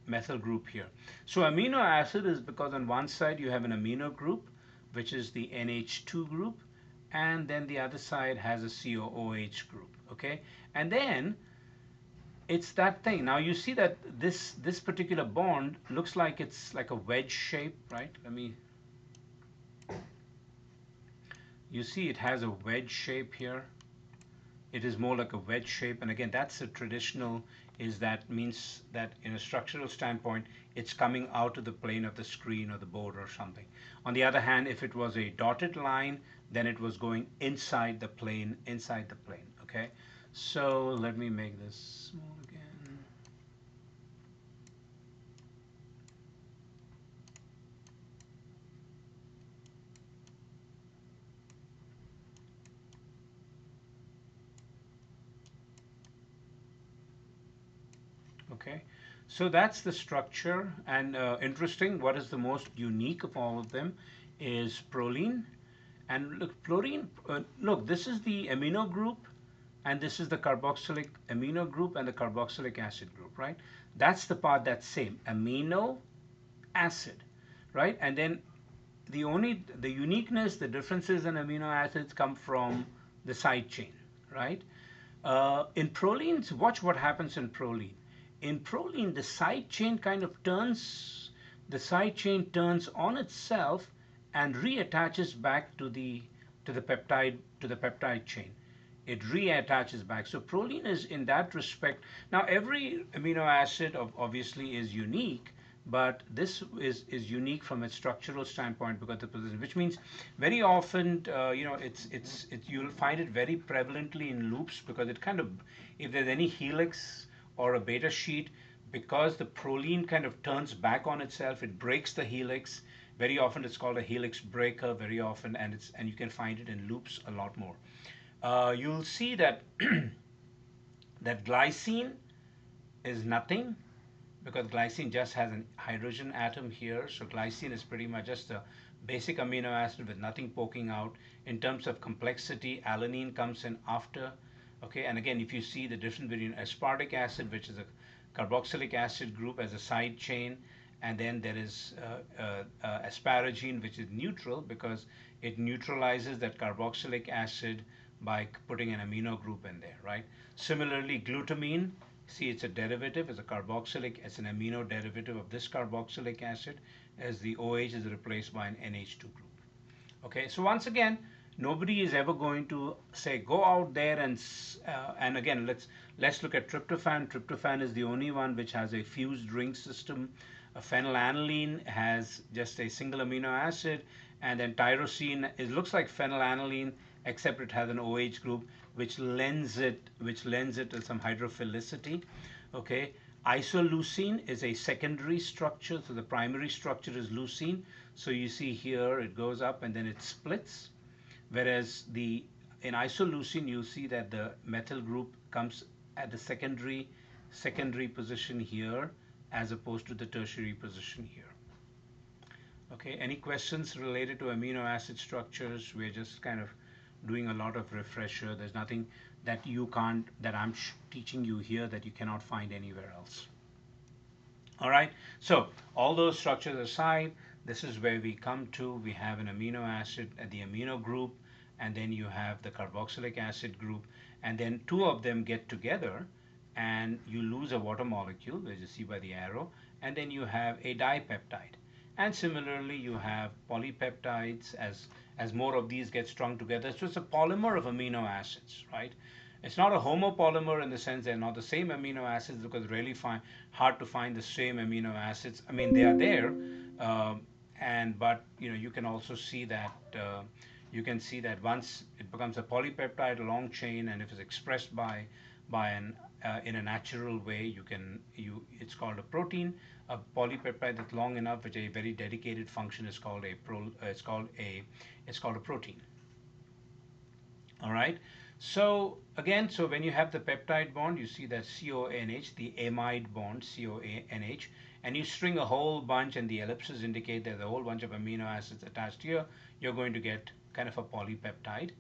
methyl group here. So amino acid is because on one side you have an amino group, which is the NH2 group, and then the other side has a COOH group. Okay, and then it's that thing. Now you see that this particular bond looks like it's like a wedge shape, right? Let me. You see, it has a wedge shape here. It is more like a wedge shape, and again, that's a traditional. Is that means that in a structural standpoint, it's coming out of the plane of the screen or the board or something. On the other hand, if it was a dotted line, then it was going inside the plane, okay? So let me make this small again. Okay, so that's the structure, and interesting, what is the most unique of all of them is proline. And look, fluorine, look, this is the amino group, and this is the carboxylic amino group and the carboxylic acid group, right? That's the part that's same, amino acid, right? And then the uniqueness, the differences in amino acids come from the side chain, right? In prolines, watch what happens in proline. In proline, the side chain turns on itself and reattaches back to the peptide chain. It reattaches back. So proline is in that respect. Now every amino acid obviously is unique, but this is unique from a structural standpoint because the position, which means very often, you'll find it very prevalently in loops because it kind of, if there's any helix or a beta sheet, because the proline kind of turns back on itself, it breaks the helix. Very often it's called a helix breaker very often, and you can find it in loops a lot more. You'll see that that glycine is nothing because glycine just has a hydrogen atom here. So glycine is pretty much just a basic amino acid with nothing poking out. In terms of complexity, alanine comes in after. Okay, and again, if you see the difference between aspartic acid, which is a carboxylic acid group as a side chain, and then there is asparagine, which is neutral because it neutralizes that carboxylic acid by putting an amino group in there, right? Similarly, glutamine, see it's a derivative, it's a carboxylic, it's an amino derivative of this carboxylic acid, as the OH is replaced by an NH2 group. Okay, so once again, nobody is ever going to say go out there and again let's look at tryptophan. Tryptophan is the only one which has a fused ring system. A phenylalanine has just a single amino acid, and then tyrosine, it looks like phenylalanine except it has an OH group which lends it to some hydrophilicity. Okay, isoleucine is a secondary structure, so the primary structure is leucine. So you see here it goes up and then it splits, whereas the in isoleucine you'll see that the methyl group comes at the secondary position here as opposed to the tertiary position here. Okay, any questions related to amino acid structures? We're just kind of doing a lot of refresher. There's nothing that you can't, that I'm teaching you here that you cannot find anywhere else. All right, so all those structures aside, this is where we come to. We have an amino acid at the amino group, and then you have the carboxylic acid group, and then two of them get together, and you lose a water molecule, as you see by the arrow, and then you have a dipeptide. And similarly, you have polypeptides as more of these get strung together. So it's a polymer of amino acids, right? It's not a homopolymer in the sense they're not the same amino acids because it's really hard to find the same amino acids. I mean, they are there, but you can also see that once it becomes a polypeptide, a long chain, and if it's expressed by an in a natural way, it's called a protein. A polypeptide that's long enough, which a very dedicated function is called a protein. All right. So again, so when you have the peptide bond, you see that CONH, the amide bond, CONH, and you string a whole bunch, and the ellipses indicate there's a whole bunch of amino acids attached here. You're going to get kind of a polypeptide.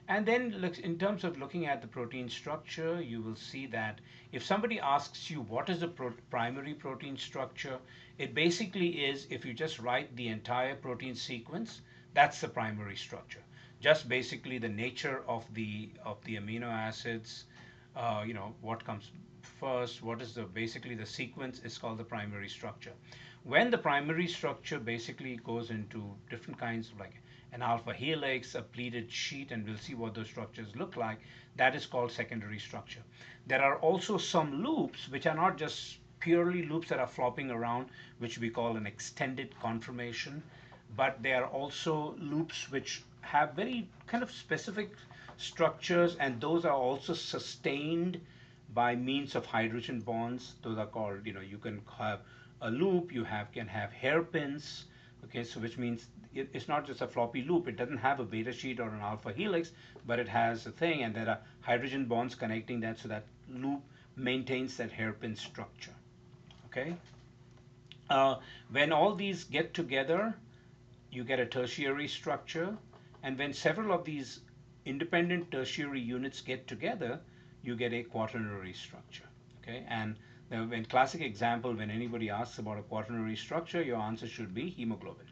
And then in terms of looking at the protein structure, you will see that if somebody asks you what is the primary protein structure, it basically is, if you just write the entire protein sequence, that's the primary structure. Just basically the nature of the amino acids, what comes first, what is the basically the sequence is called the primary structure. When the primary structure basically goes into different kinds of, like an alpha helix, a pleated sheet, and we'll see what those structures look like, that is called secondary structure. There are also some loops which are not just purely loops that are flopping around, which we call an extended conformation, but there are also loops which have very kind of specific structures, and those are also sustained by means of hydrogen bonds. Those are called, you can have a loop, can have hairpins, okay, so which means it's not just a floppy loop. It doesn't have a beta sheet or an alpha helix, but it has a thing, and there are hydrogen bonds connecting that, so that loop maintains that hairpin structure, okay. uh, when all these get together, you get a tertiary structure, and when several of these independent tertiary units get together, you get a quaternary structure. Okay, and in classic example, when anybody asks about a quaternary structure, your answer should be hemoglobin.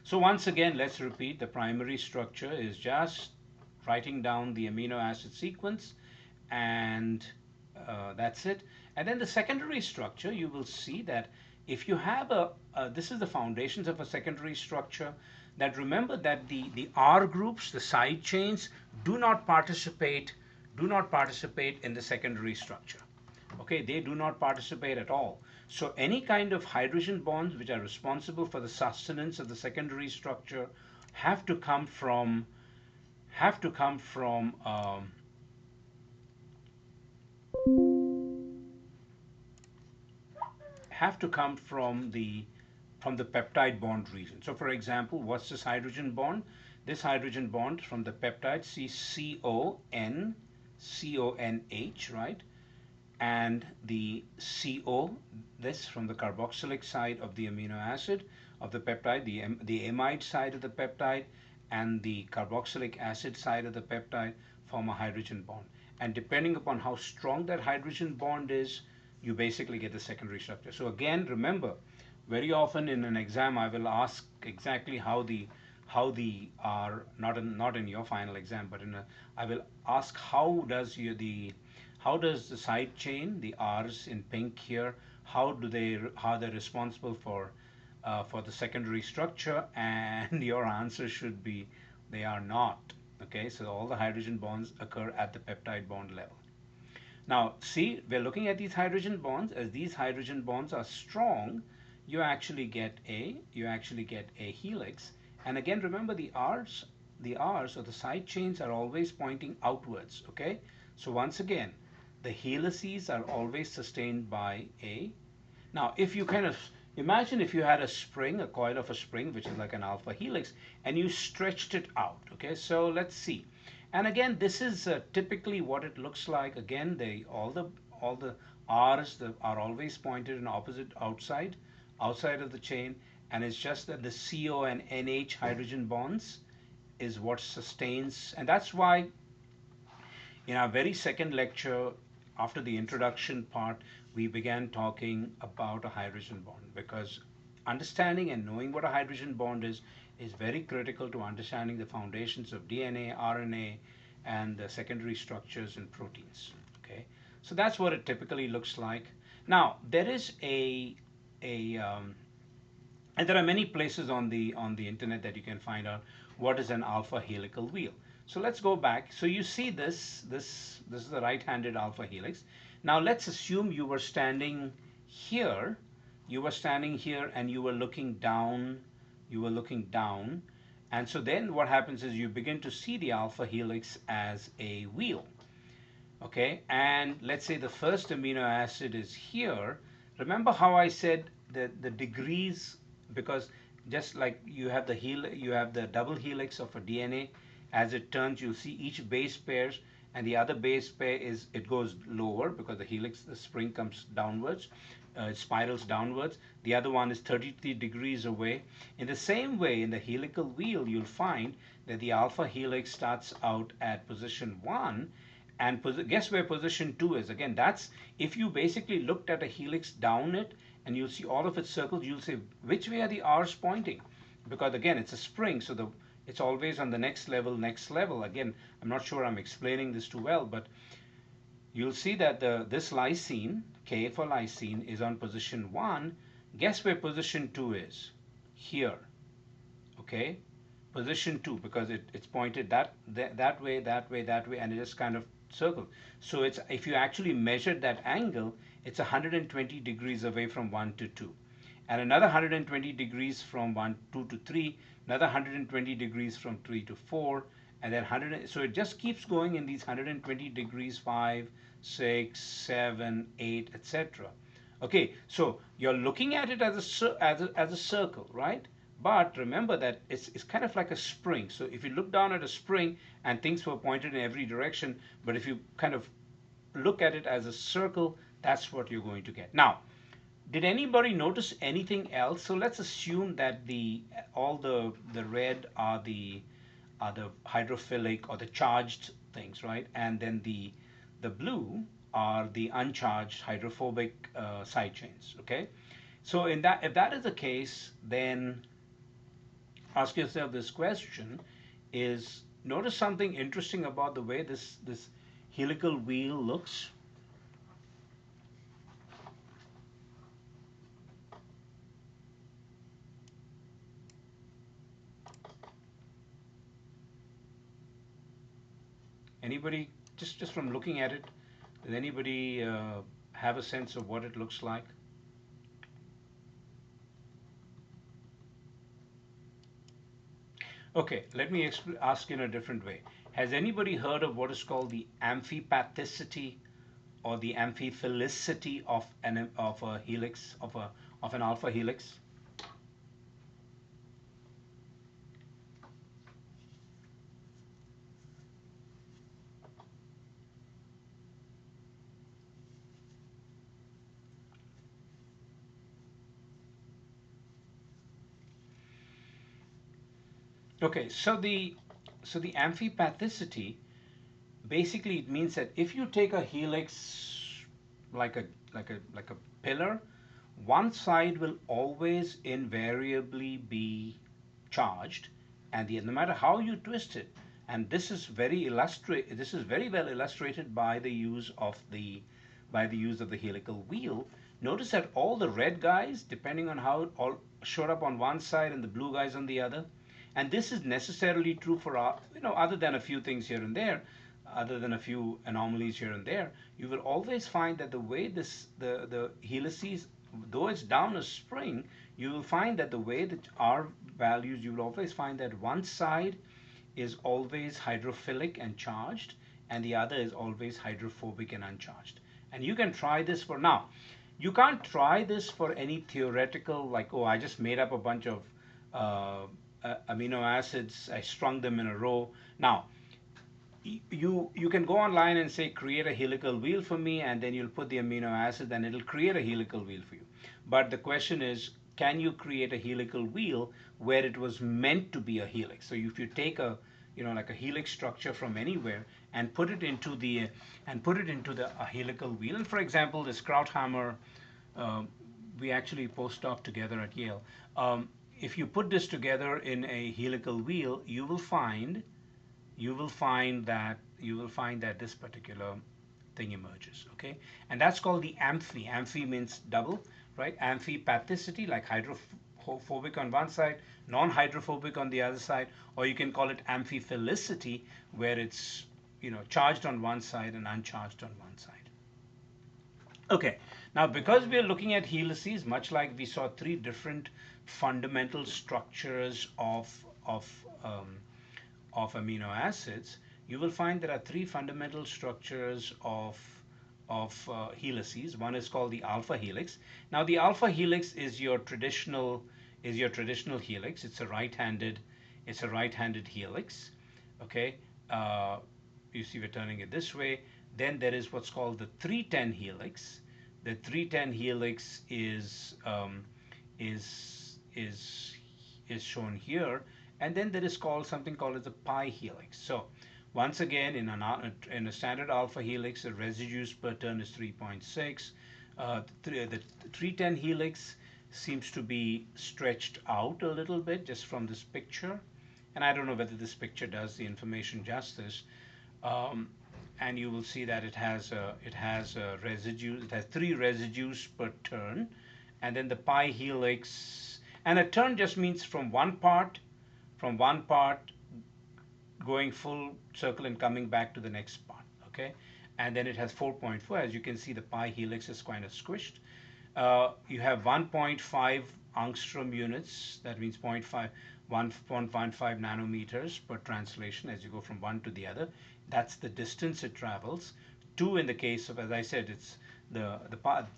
So once again, let's repeat. The primary structure is just writing down the amino acid sequence, and that's it. And then the secondary structure, you will see that if you have this is the foundations of a secondary structure, that remember that the R groups, the side chains, do not participate, in the secondary structure. Okay, they do not participate at all. So any kind of hydrogen bonds which are responsible for the sustenance of the secondary structure have to come from have to come from have to come from the peptide bond region. So for example, what's this hydrogen bond? This hydrogen bond from the peptide, CONH, right? And the CO, this from the carboxylic side of the amino acid of the peptide, the amide side of the peptide, and the carboxylic acid side of the peptide form a hydrogen bond. And depending upon how strong that hydrogen bond is, you basically get the secondary structure. So again, remember, very often in an exam, I will ask exactly how the are not in your final exam, but I will ask how does the side chain, the R's in pink here, how they're responsible for the secondary structure, and your answer should be they are not. Okay, so all the hydrogen bonds occur at the peptide bond level. Now, see, we're looking at these hydrogen bonds. As these hydrogen bonds are strong, you actually get a helix. And again, remember the R's or the side chains are always pointing outwards. Okay, so once again, the helices are always sustained by a. Now, if you kind of imagine if you had a spring, a coil of a spring, which is like an alpha helix, and you stretched it out. Okay, so let's see. And again, this is typically what it looks like. Again, all the R's are always pointed in opposite outside of the chain, and it's just that the CO and NH hydrogen bonds is what sustains, and that's why in our very second lecture, after the introduction part, we began talking about a hydrogen bond, because understanding and knowing what a hydrogen bond is very critical to understanding the foundations of DNA, RNA, and the secondary structures in proteins. Okay, so that's what it typically looks like. Now, there is a and there are many places on the internet that you can find out what is an alpha helical wheel. So let's go back. So you see this is the right-handed alpha helix. Now let's assume here, you were standing here and you were looking down, and so then what happens is you begin to see the alpha helix as a wheel. Okay, and let's say the first amino acid is here. Remember how I said that the degrees, because just like you have the double helix of a DNA, as it turns, you'll see each base pairs and the other base pair is, it goes lower because the helix, the spring comes downwards, it spirals downwards. The other one is 33 degrees away. In the same way, in the helical wheel, you'll find that the alpha helix starts out at position 1, and guess where position 2 is? Again, that's, if you basically looked at a helix down it and you'll see all of its circles, you'll say which way are the R's pointing, because again it's a spring, so it's always on the next level, next level. Again, I'm not sure I'm explaining this too well, but you'll see that this lysine, K for lysine, is on position 1. Guess where position 2 is? Here. Okay, position 2, because it's pointed that way, that way, that way, and it just kind of circled. So it's, if you actually measured that angle, it's 120 degrees away from 1 to 2, and another 120 degrees from 2 to 3, another 120 degrees from 3 to 4, and then 100. So it just keeps going in these 120 degrees, 5, 6, 7, 8, etc. Okay, so you're looking at it as a circle, right? But remember that it's kind of like a spring. So if you look down at a spring and things were pointed in every direction, but if you kind of look at it as a circle, that's what you're going to get. Now, did anybody notice anything else? So let's assume that all the red are the hydrophilic or the charged things, right? And then the blue are the uncharged hydrophobic side chains. Okay, so in that, if that is the case, then ask yourself this question: is, notice something interesting about the way this helical wheel looks. Anybody, just from looking at it, does anybody have a sense of what it looks like? Okay, let me ask in a different way. Has anybody heard of what is called the amphipathicity or the amphiphilicity of a helix, of an alpha helix? Okay, so the amphipathicity, basically it means that if you take a helix like a pillar, one side will always invariably be charged, and no matter how you twist it, and this is very well illustrated by the use of the helical wheel. Notice that all the red guys, depending on how it all showed up on one side and the blue guys on the other, and this is necessarily true for other than a few things here and there, other than a few anomalies here and there, you will always find that the way the helices, though it's down a spring, you will find that the way that R values, you will always find that one side is always hydrophilic and charged, and the other is always hydrophobic and uncharged. And you can try this for now. You can't try this for any theoretical, like, oh, I just made up a bunch of uh, amino acids, I strung them in a row. Now, you can go online and say create a helical wheel for me, and then you'll put the amino acid and it'll create a helical wheel for you. But the question is, can you create a helical wheel where it was meant to be a helix? So if you take a, like a helix structure from anywhere and put it into the a helical wheel, and for example this Krauthammer, uh, we actually postdoc together at Yale. If you put this together in a helical wheel, you will find that this particular thing emerges. Okay, and that's called the amphi. Amphi means double, right? Amphipathicity, like hydrophobic on one side, non-hydrophobic on the other side, or you can call it amphiphilicity, where it's charged on one side and uncharged on one side. Okay, now because we are looking at helices, much like we saw three different fundamental structures um, of amino acids, you will find there are three fundamental structures of helices. One is called the alpha helix. Now the alpha helix is your traditional helix. It's a right-handed helix. Okay. you see we're turning it this way. Then there is what's called the 310 helix. The 310 helix is is is shown here, and then there is called something called as the pi helix. So once again, in a standard alpha helix, the residues per turn is 3.6. The 310 helix seems to be stretched out a little bit just from this picture, and I don't know whether this picture does the information justice. Um, and you will see that it has a residue. It has three residues per turn, and then the pi helix. And a turn just means from one part going full circle and coming back to the next part. Okay, and then it has 4.4. As you can see, the pi helix is kind of squished. You have 1.5 angstrom units. That means 1.5 nanometers per translation as you go from one to the other. That's the distance it travels. Two in the case of, as I said, it's the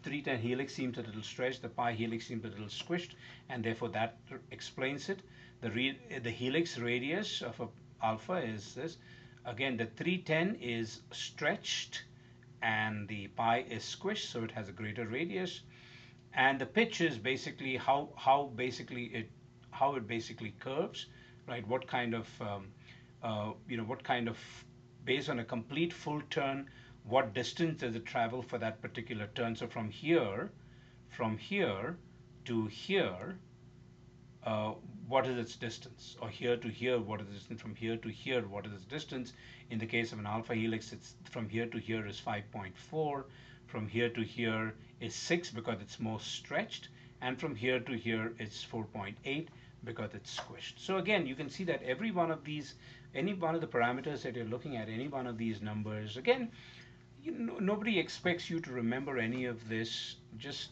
310 helix seems a little stretched, the pi helix seems a little squished, and therefore that explains it. The helix radius of a alpha is this. Again, the 310 is stretched and the pi is squished, so it has a greater radius. And the pitch is basically how it basically curves, right? What kind of what kind of, based on a complete full turn, what distance does it travel for that particular turn? So from here to here, uh, what is its distance? Or here to here, what is the distance? From here to here, what is its distance? In the case of an alpha helix, it's from here to here is 5.4. From here to here is 6 because it's more stretched. And from here to here it's 4.8 because it's squished. So again, you can see that every one of these, any one of the parameters that you're looking at, any one of these numbers, again, nobody expects you to remember any of this. Just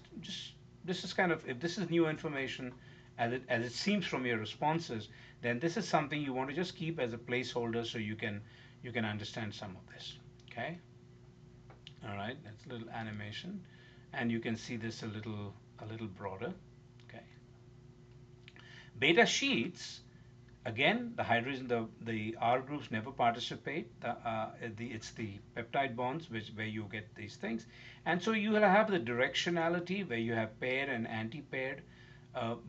this is kind of, if this is new information, as it seems from your responses, then this is something you want to just keep as a placeholder so you can understand some of this. Okay. All right. That's a little animation, and you can see this a little broader. Okay. Beta sheets. Again, the hydrogen, the R groups never participate. It's the peptide bonds where you get these things, and so you will have the directionality where you have paired and anti-paired.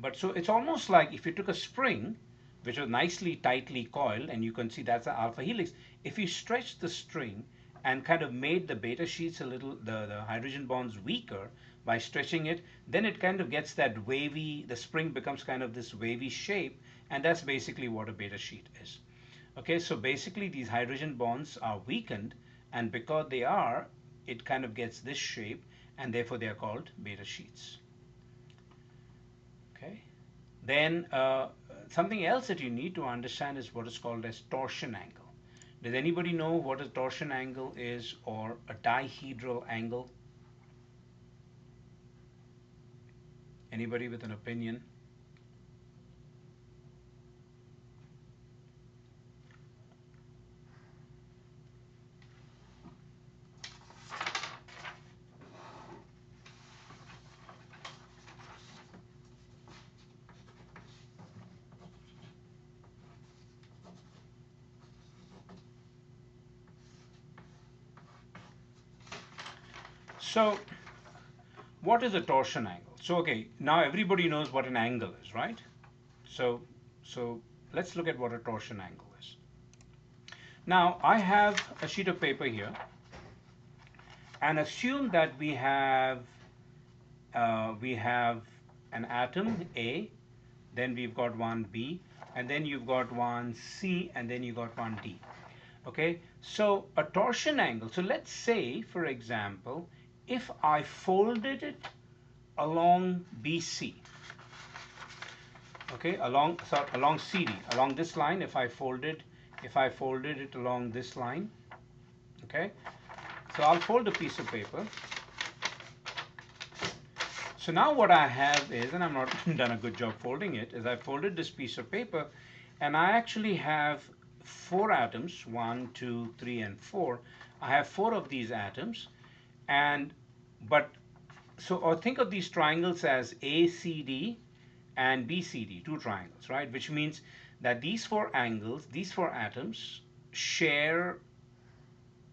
But so it's almost like if you took a spring, which was nicely tightly coiled, and you can see that's the alpha helix. If you stretch the string and kind of made the beta sheets a little, the hydrogen bonds weaker by stretching it, then it kind of gets that wavy, the spring becomes kind of this wavy shape, and that's basically what a beta sheet is. Okay, so basically these hydrogen bonds are weakened, and because they are, it kind of gets this shape, and therefore they are called beta sheets. Okay, then something else that you need to understand is what is called as torsion angle. Does anybody know what a torsion angle is, or a dihedral angle? Anybody with an opinion? So what is a torsion angle? So okay, now everybody knows what an angle is, right? So let's look at what a torsion angle is. Now I have a sheet of paper here, and assume that we have an atom A, then we've got one B, and then you've got one C, and then you got one D. Okay, so a torsion angle. So let's say, for example, if I folded it along BC, okay, along CD, along this line, if I folded it along this line, okay, so I'll fold a piece of paper. So now what I have is, and I'm not done a good job folding it, is I folded this piece of paper, and I actually have four atoms, 1, 2, 3, and 4. I have four of these atoms, and but so, or think of these triangles as ACD and BCD, two triangles, right? Which means that these four angles, these four atoms share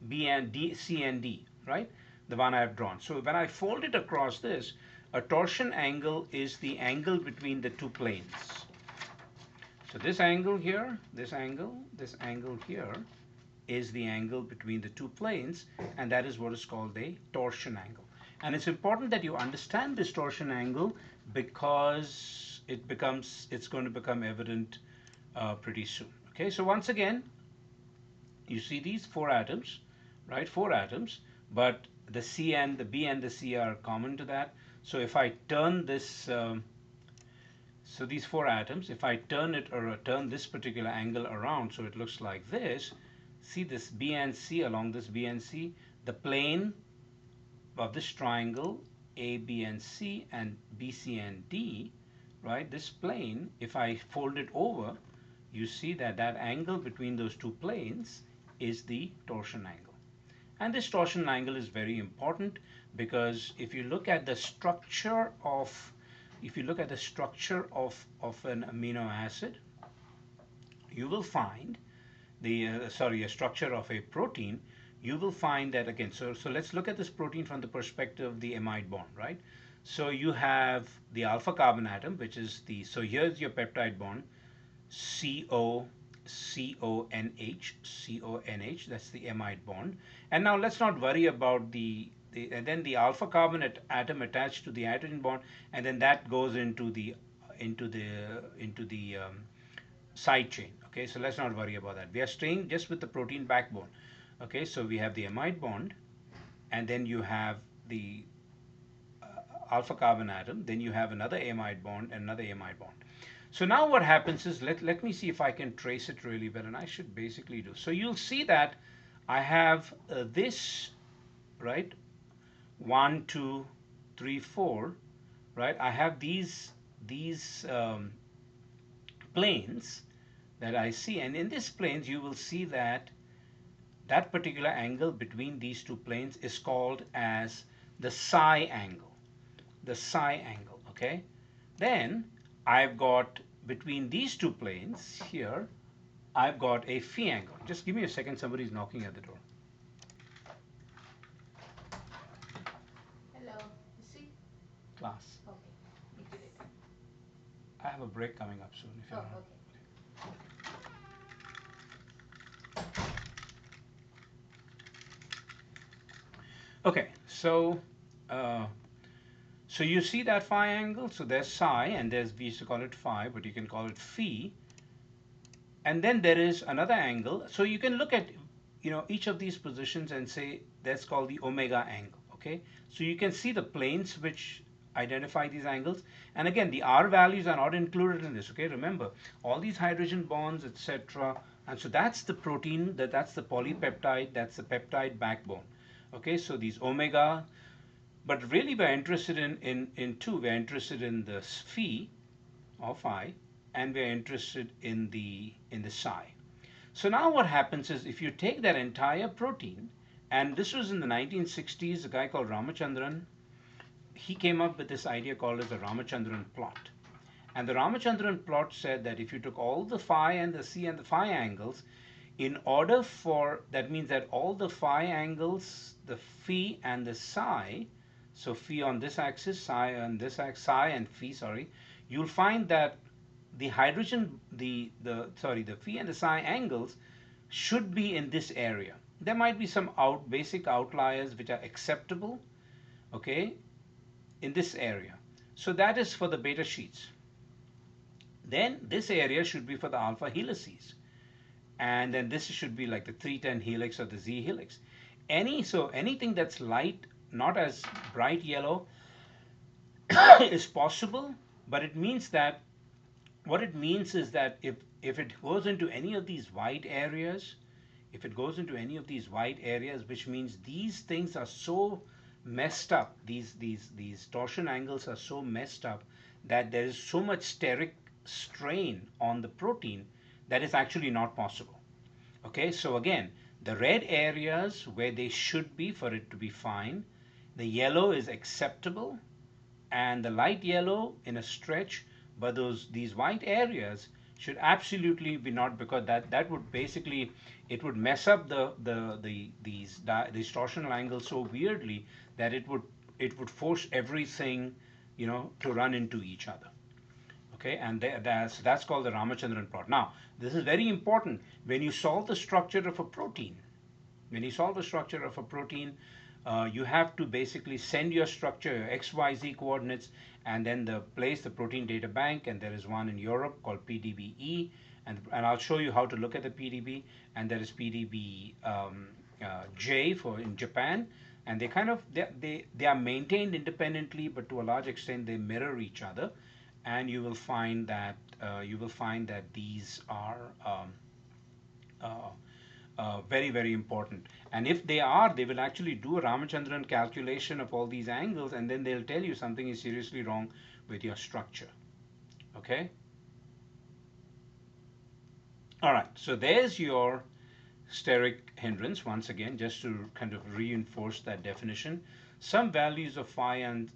B and D, C and D, right? The one I have drawn. So when I fold it across this, a torsion angle is the angle between the two planes. So this angle here, this angle here is the angle between the two planes, and that is what is called a torsion angle. And it's important that you understand this torsion angle because it's going to become evident pretty soon. Okay, so once again, you see these four atoms, right? Four atoms, but the C and the B and the C are common to that. So if I turn this, so these four atoms, if I turn it or turn this particular angle around so it looks like this, see this B and C along this B and C, the plane of this triangle A, B, and C and B, C, and D, right? This plane, if I fold it over, you see that that angle between those two planes is the torsion angle. And this torsion angle is very important because if you look at the structure of an amino acid, you will find a structure of a protein, you will find that again. So let's look at this protein from the perspective of the amide bond, right? So you have the alpha carbon atom, which is so here's your peptide bond, CO, CONH, that's the amide bond. And now let's not worry about and then the alpha carbon atom attached to the hydrogen bond, and then that goes into the side chain. Okay, so let's not worry about that. We are staying just with the protein backbone. Okay, so we have the amide bond, and then you have the alpha carbon atom, then you have another amide bond and another amide bond. So now what happens is, let me see if I can trace it really well, and I should basically do. So you'll see that I have this, right? 1, 2, 3, 4, right? I have these planes that I see, and in these planes you will see that that particular angle between these two planes is called as the psi angle. The psi angle, okay? Then I've got between these two planes here, I've got a phi angle. Just give me a second, somebody's knocking at the door. Hello, you see? Class. Okay, you did it. I have a break coming up soon. If you Oh, want. okay. Okay, so so you see that phi angle. So there's psi, and we used to call it phi, but you can call it phi. And then there is another angle. So you can look at each of these positions and say that's called the omega angle. Okay, so you can see the planes which identify these angles, and again the R values are not included in this. Okay, remember all these hydrogen bonds, etc. And so that's the protein, that's the polypeptide, that's the peptide backbone. Okay, so these omega, but really we're interested in two. We're interested in the phi or phi, and we're interested in the psi. So now what happens is, if you take that entire protein, and this was in the 1960s, a guy called Ramachandran, he came up with this idea called as the Ramachandran plot. And the Ramachandran plot said that if you took all the phi and the c and the phi angles, in order for, that means that all the phi angles, the phi and the psi, so phi on this axis, psi on this axis, psi and phi, sorry, you'll find that the hydrogen, the phi and the psi angles should be in this area. There might be some basic outliers which are acceptable, okay, in this area. So that is for the beta sheets. Then this area should be for the alpha helices, and then this should be like the 310 helix or the Z helix. Anything that's light, not as bright yellow, is possible, but it means that what it means is that if it goes into any of these white areas, if it goes into any of these white areas, which means these things are so messed up, these torsion angles are so messed up that there is so much steric strain on the protein that is actually not possible. Okay, so again, the red areas where they should be for it to be fine, the yellow is acceptable, and the light yellow in a stretch, but these white areas should absolutely be not, because that would basically, it would mess up these torsional angles so weirdly that it would force everything, to run into each other. Okay, and that's called the Ramachandran plot. Now, this is very important when you solve the structure of a protein. When you solve the structure of a protein, you have to basically send your structure, your XYZ coordinates, and then the place, the protein data bank, and there is one in Europe called PDB-E, and I'll show you how to look at the PDB, and there is PDB J for in Japan, and they are maintained independently, but to a large extent they mirror each other, and you will find that these are uh, very, very important. And if they are, they will actually do a Ramachandran calculation of all these angles, and then they'll tell you something is seriously wrong with your structure. Okay? All right, so there's your steric hindrance once again, just to kind of reinforce that definition. Some values of phi and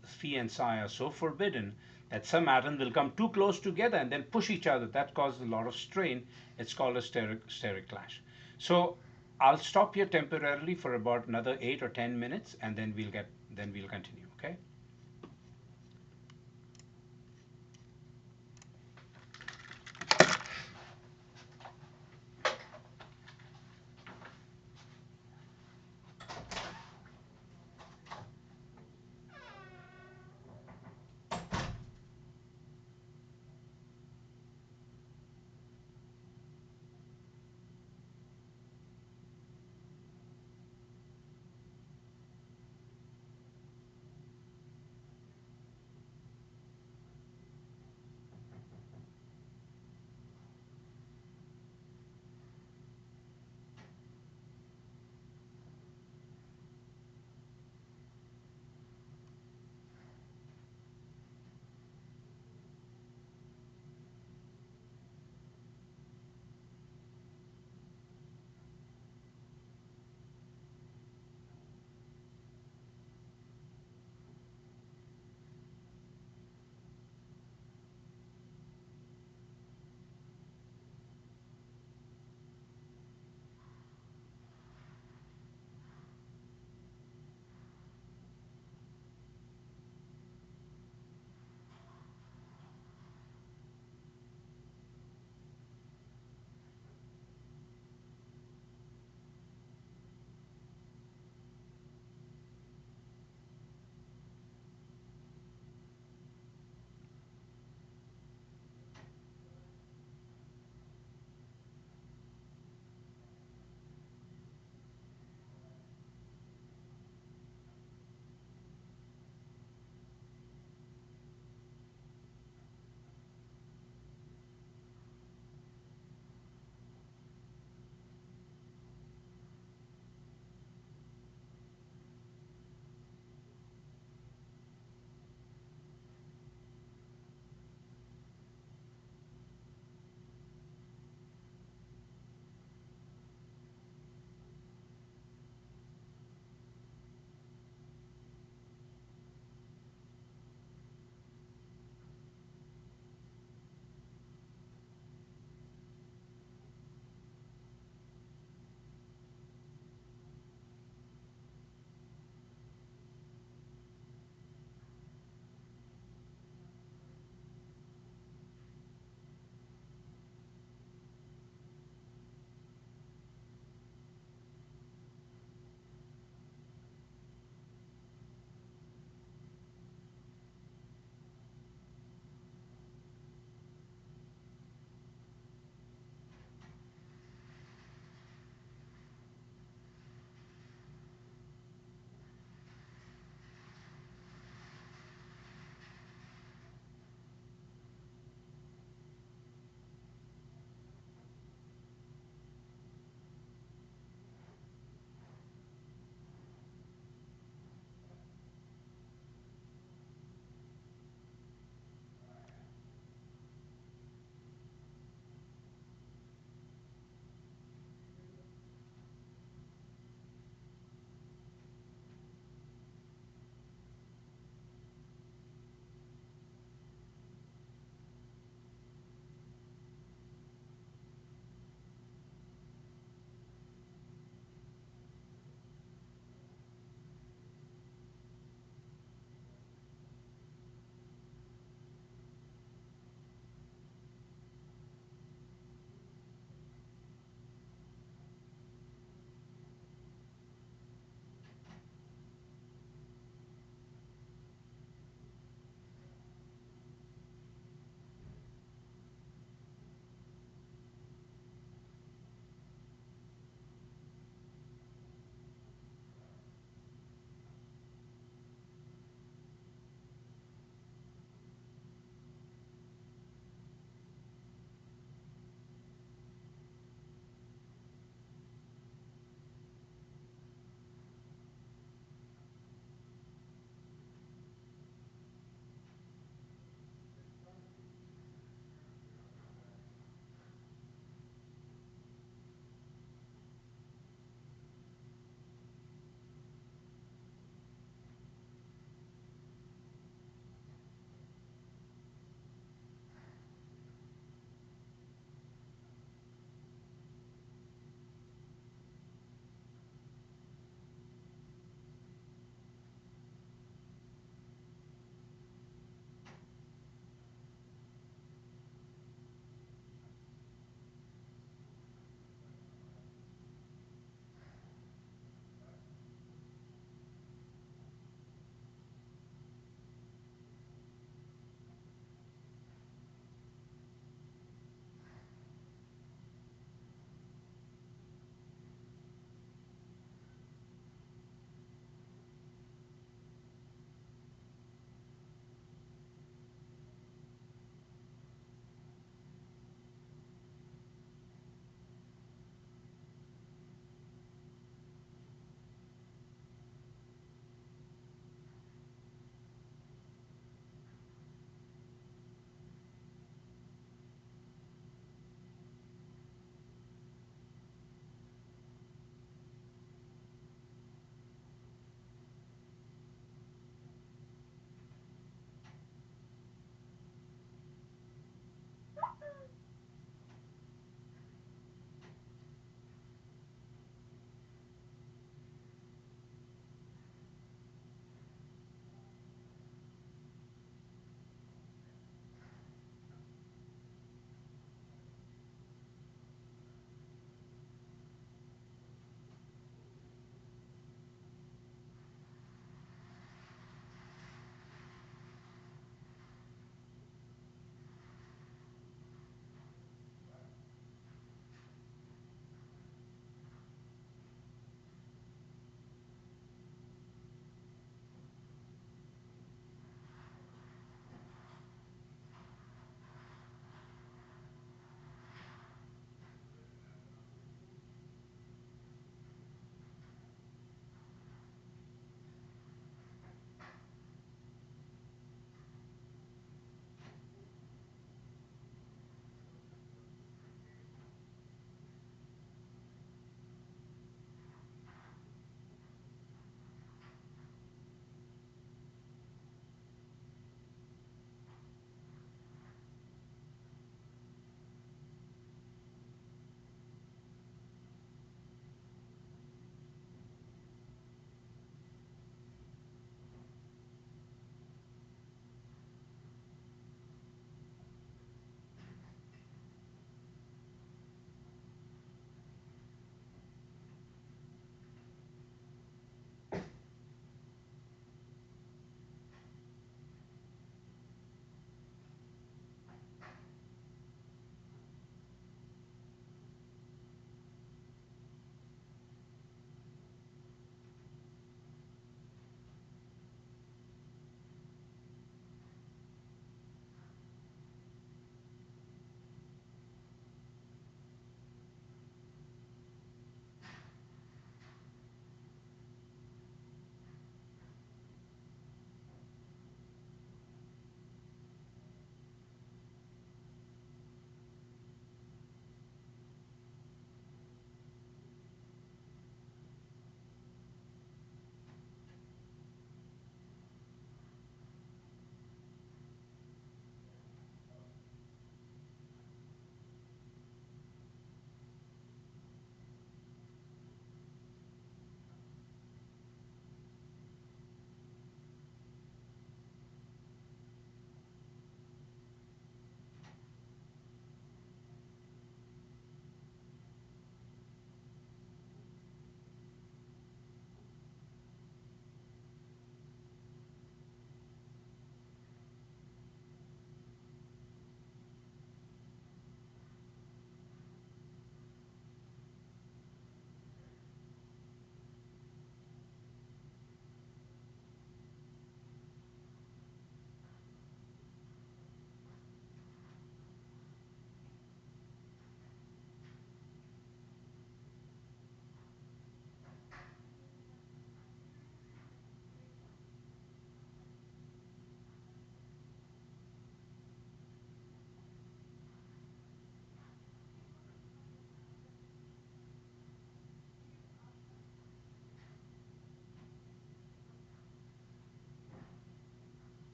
psi are so forbidden that some atoms will come too close together and then push each other. That causes a lot of strain. It's called a steric clash. So I'll stop here temporarily for about another 8 or 10 minutes, and then we'll continue. Okay.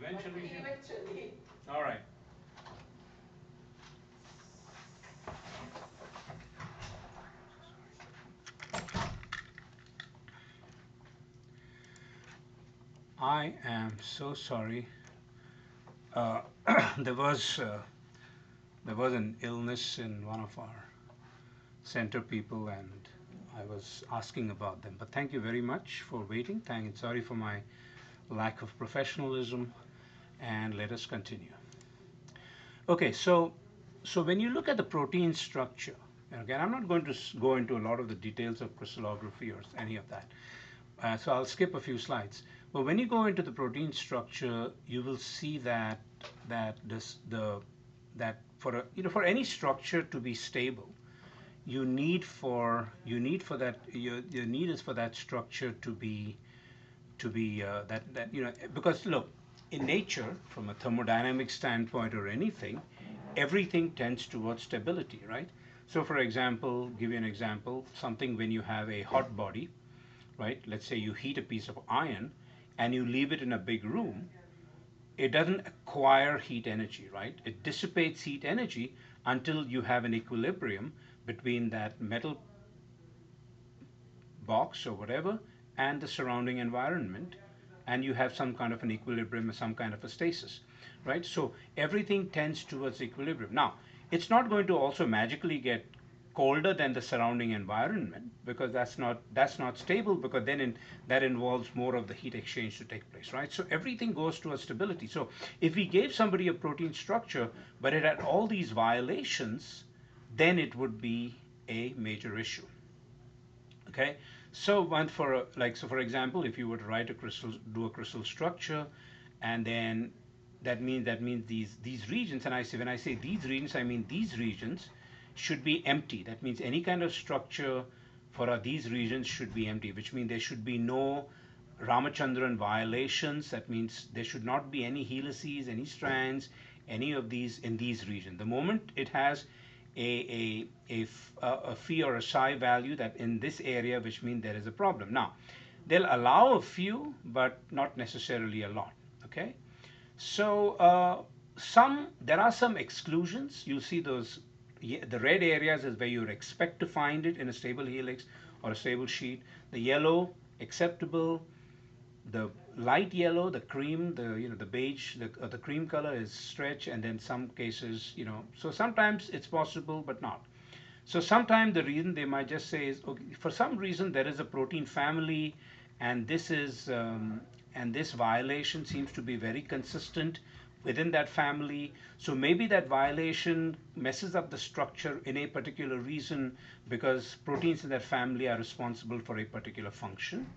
Eventually. Eventually. All right. I am so sorry. Uh, there was uh, there was an illness in one of our center people, and I was asking about them. But thank you very much for waiting. Sorry for my lack of professionalism, and let us continue. Okay, so when you look at the protein structure, and again, I'm not going to go into a lot of the details of crystallography or any of that. So I'll skip a few slides. But when you go into the protein structure, you will see that this the that for for any structure to be stable, you need for that your need is for that structure to be that because look, in nature, from a thermodynamic standpoint or anything, everything tends towards stability, right? So for example, give you an example, something when you have a hot body, right? Let's say you heat a piece of iron and you leave it in a big room, it doesn't acquire heat energy, right? It dissipates heat energy until you have an equilibrium between that metal box or whatever and the surrounding environment, and you have some kind of an equilibrium or some kind of a stasis, right? So everything tends towards equilibrium. Now, it's not going to also magically get colder than the surrounding environment, because that's not stable, because that involves more of the heat exchange to take place, right? So everything goes towards stability. So if we gave somebody a protein structure but it had all these violations, then it would be a major issue. Okay, so one for so for example, if you were to write a crystal, do a crystal structure, and then that means these regions, and I say, when I say these regions, I mean these regions should be empty. That means any kind of structure for these regions should be empty, which means there should be no Ramachandran violations. That means there should not be any helices, any strands, any of these in these regions. The moment it has a phi or a psi value that in this area, which means there is a problem. Now, they'll allow a few, but not necessarily a lot. Okay, so there are some exclusions. You'll see those. The red areas is where you would expect to find it in a stable helix or a stable sheet. The yellow, acceptable. The light yellow, the cream, the beige, the cream color is stretch, and then some cases, so sometimes it's possible but not. So sometimes the reason they might just say is, okay, for some reason there is a protein family, and this violation seems to be very consistent within that family. So maybe that violation messes up the structure in a particular reason, because proteins in that family are responsible for a particular function.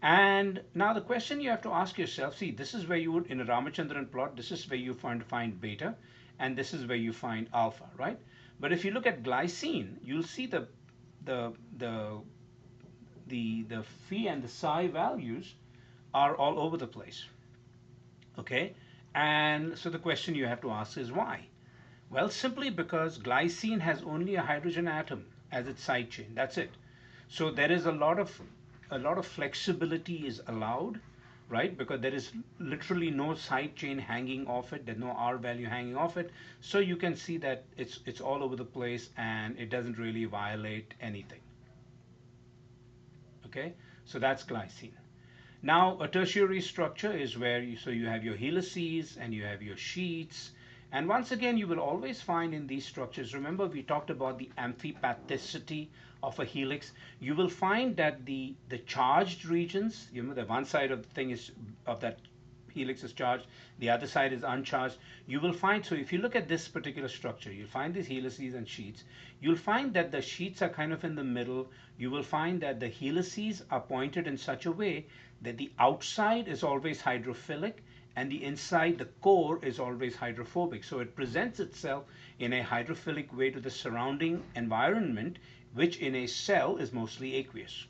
And now the question you have to ask yourself, see, this is where you would, in a Ramachandran plot, this is where you find beta, and this is where you find alpha, right? But if you look at glycine, you'll see the the the phi and the psi values are all over the place. Okay? And so the question you have to ask is why? Well, simply because glycine has only a hydrogen atom as its side chain. That's it. So there is a lot of flexibility is allowed, right? Because there is literally no side chain hanging off it. There's no R value hanging off it. So you can see that it's all over the place, and it doesn't really violate anything. Okay, so that's glycine. Now, a tertiary structure is where you have your helices and you have your sheets. And once again, you will always find in these structures, remember we talked about the amphipathicity of a helix. You will find that the charged regions, the one side of the thing is of that helix is charged, the other side is uncharged. You will find, so if you look at this particular structure, you'll find these helices and sheets. You'll find that the sheets are kind of in the middle. You will find that the helices are pointed in such a way that the outside is always hydrophilic, and the inside, the core, is always hydrophobic. So it presents itself in a hydrophilic way to the surrounding environment, which in a cell is mostly aqueous.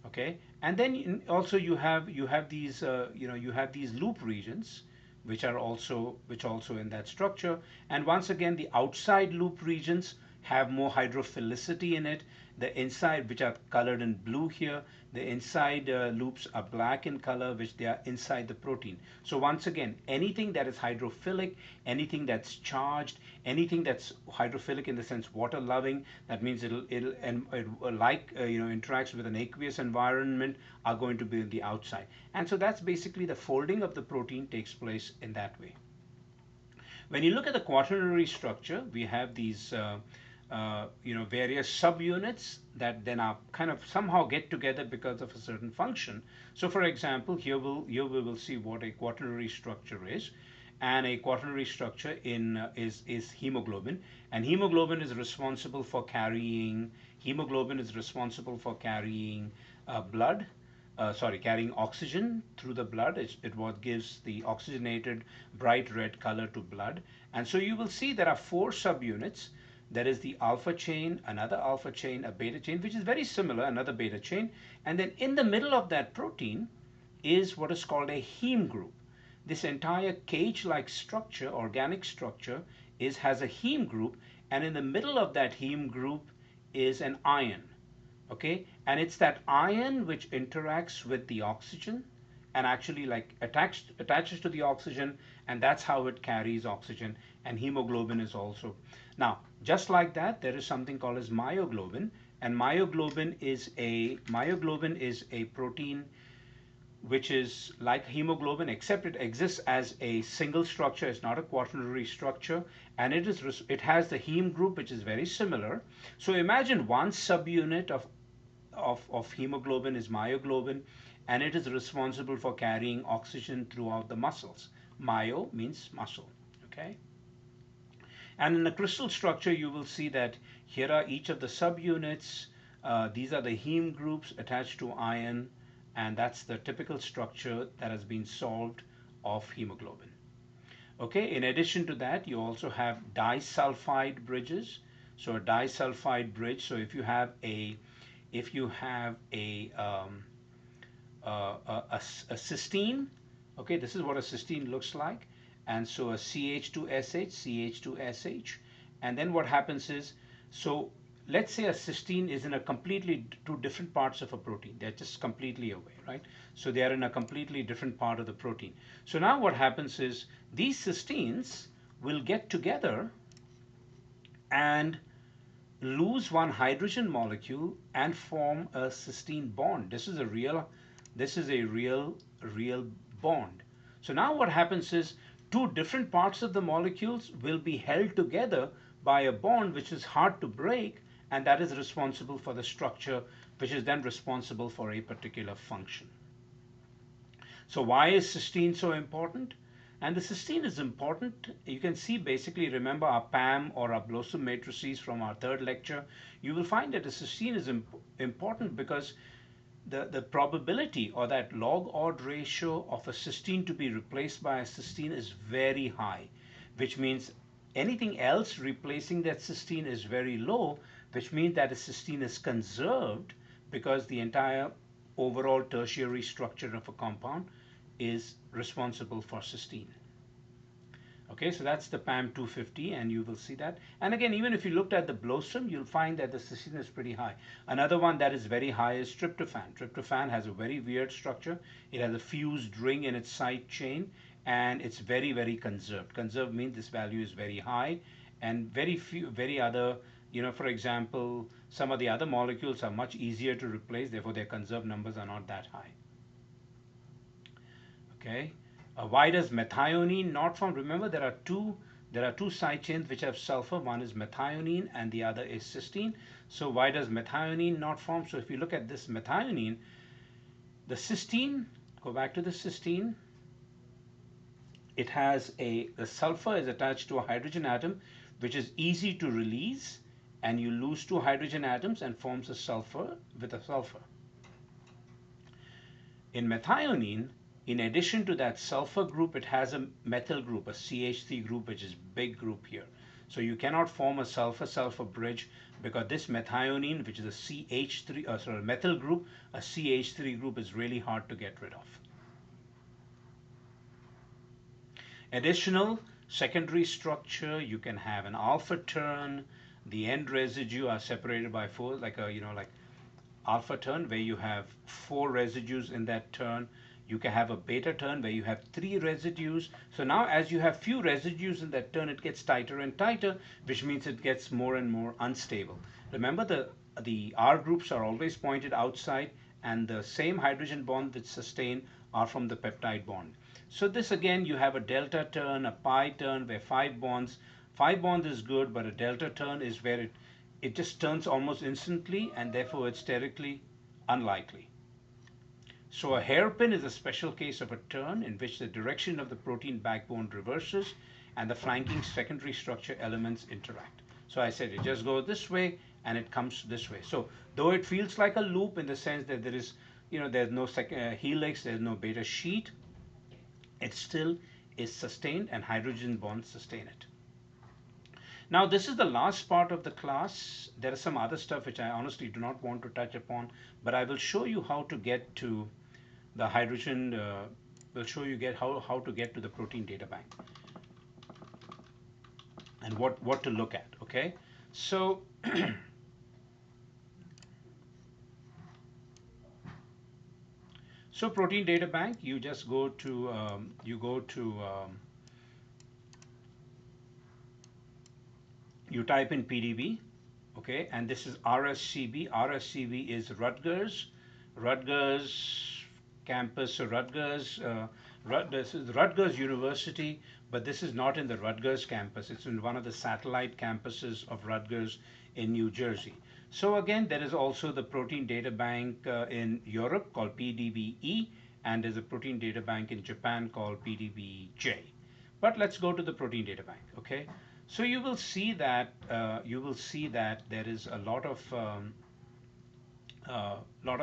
Okay, and then also you have these you have these loop regions, which also in that structure. And once again, the outside loop regions have more hydrophilicity in it. The inside, which are colored in blue here, the inside loops are black in color, which they are inside the protein. So once again, anything that is hydrophilic, anything that's charged, anything that's hydrophilic in the sense water loving, that means it'll interacts with an aqueous environment, are going to be in the outside. And so that's basically the folding of the protein takes place in that way. When you look at the quaternary structure, we have these various subunits that then are kind of somehow get together because of a certain function. So for example, here we will see what a quaternary structure is. And a quaternary structure is hemoglobin, and hemoglobin is responsible for carrying blood, carrying oxygen through the blood. It what gives the oxygenated bright red color to blood. And so you will see there are four subunits. There is the alpha chain, another alpha chain, a beta chain, which is very similar, another beta chain. And then in the middle of that protein is what is called a heme group. This entire cage-like structure, organic structure, has a heme group, and in the middle of that heme group is an ion. Okay, and it's that ion which interacts with the oxygen and actually like attaches to the oxygen, and that's how it carries oxygen. And hemoglobin is also, now just like that, there is something called as myoglobin, and myoglobin is a protein which is like hemoglobin, except it exists as a single structure. It's not a quaternary structure, and it has the heme group, which is very similar. So imagine one subunit of hemoglobin is myoglobin, and it is responsible for carrying oxygen throughout the muscles. Myo means muscle. Okay. And in the crystal structure, you will see that here are each of the subunits. These are the heme groups attached to ion, and that's the typical structure that has been solved of hemoglobin. Okay, in addition to that, you also have disulfide bridges. So a disulfide bridge, so if you have a cysteine, okay, this is what a cysteine looks like, and so a CH2SH, CH2SH, and then what happens is, so let's say a cysteine is in a completely two different parts of a protein. They're just completely away, right? So they are in a completely different part of the protein. So now what happens is these cysteines will get together and lose one hydrogen molecule and form a cysteine bond. This is a real bond. So now what happens is two different parts of the molecules will be held together by a bond which is hard to break, and that is responsible for the structure, which is then responsible for a particular function. So why is cysteine so important? And the cysteine is important. You can see, basically, remember our PAM or our Blossom matrices from our third lecture. You will find that the cysteine is important because the probability, or that log odd ratio of a cysteine to be replaced by a cysteine, is very high, which means anything else replacing that cysteine is very low, which means that a cysteine is conserved because the entire overall tertiary structure of a compound is responsible for cysteine. Okay, so that's the PAM 250, and you will see that. And again, even if you looked at the Blossom, you'll find that the cysteine is pretty high. Another one that is very high is tryptophan. Tryptophan has a very weird structure. It has a fused ring in its side chain, and it's very, very conserved. Conserved means this value is very high, and very other, for example, some of the other molecules are much easier to replace, therefore their conserved numbers are not that high. Okay. Why does methionine not form? Remember, there are two side chains which have sulfur. One is methionine and the other is cysteine. So why does methionine not form? So if you look at this methionine, the cysteine, go back to the cysteine, it has the sulfur is attached to a hydrogen atom, which is easy to release, and you lose two hydrogen atoms and forms a sulfur with a sulfur. In methionine, in addition to that sulfur group, it has a methyl group, a CH3 group, which is big group here. So you cannot form a sulfur-sulfur bridge because this methionine, which is a methyl group, a CH3 group, is really hard to get rid of. Additional secondary structure, you can have an alpha turn, The end residue are separated by four, like a, like alpha turn where you have four residues in that turn. You can have a beta turn where you have three residues. So now as you have few residues in that turn, it gets tighter and tighter, which means it gets more and more unstable. Remember, the R groups are always pointed outside, and the same hydrogen bond that sustain are from the peptide bond. So this again, you have a delta turn, a pi turn, where five bonds is good, but a delta turn is where it just turns almost instantly, and therefore it's sterically unlikely. So a hairpin is a special case of a turn in which the direction of the protein backbone reverses and the flanking secondary structure elements interact. So I said it just goes this way and it comes this way. So though it feels like a loop in the sense that there is, there's no helix, there's no beta sheet, it still is sustained and hydrogen bonds sustain it. Now this is the last part of the class. There is some other stuff which I honestly do not want to touch upon, but I will show you how to get to the hydrogen, will show you how to get to the protein data bank and what to look at, okay? So so protein data bank, you just go to you type in PDB, okay, and this is RSCB. RSCB is Rutgers campus. So this is Rutgers University, but this is not in the Rutgers campus. It's in one of the satellite campuses of Rutgers in New Jersey. So again, there is also the protein data bank in Europe called PDBE, and there's a protein data bank in Japan called PDBJ. But let's go to the protein data bank, okay? So you will see that there is a lot of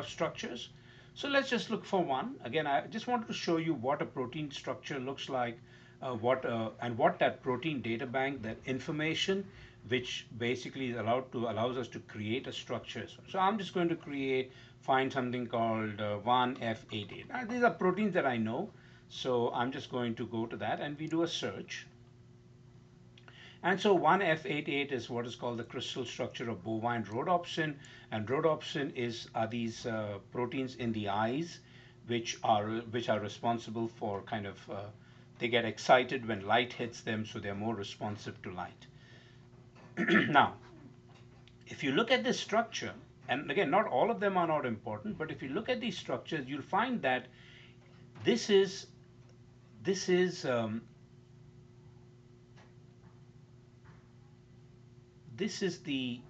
structures. So let's just look for one. Again, I just wanted to show you what a protein structure looks like, what that protein data bank, that information, which basically is allows us to create a structure. So I'm just going to find something called 1F88. Now, these are proteins that I know, so I'm just going to go to that and we do a search. And so 1F88 is what is called the crystal structure of bovine rhodopsin, and rhodopsin are these proteins in the eyes, which are responsible for they get excited when light hits them, so they're more responsive to light. Now, if you look at this structure, and again, not all of them are not important, but if you look at these structures, you'll find that this is the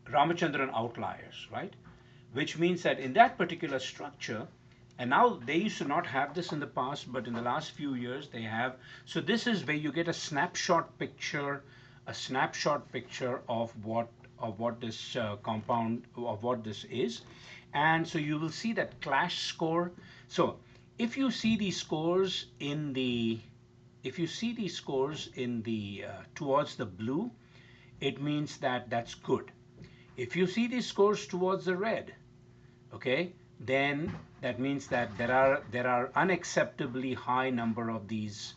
Ramachandran outliers, right? Which means that in that particular structure, and now they used to not have this in the past, but in the last few years they have. So this is where you get a snapshot picture of what this compound, of what this is. And so you will see that clash score. So if you see these scores in the towards the blue, it means that that's good. If you see these scores towards the red, okay, then that means that there are unacceptably high number of these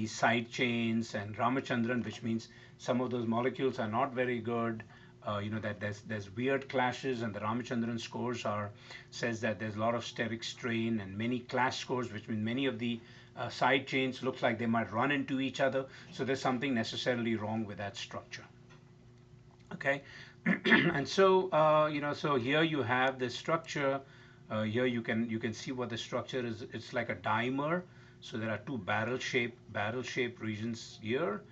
side chains and Ramachandran, which means some of those molecules are not very good. That there's weird clashes, and the Ramachandran scores says that there's a lot of steric strain and many clash scores, which means many of the side chains looks like they might run into each other. So there's something necessarily wrong with that structure. Okay, and so so here you have this structure. Here you can see what the structure is. It's like a dimer. So there are two barrel shaped regions here,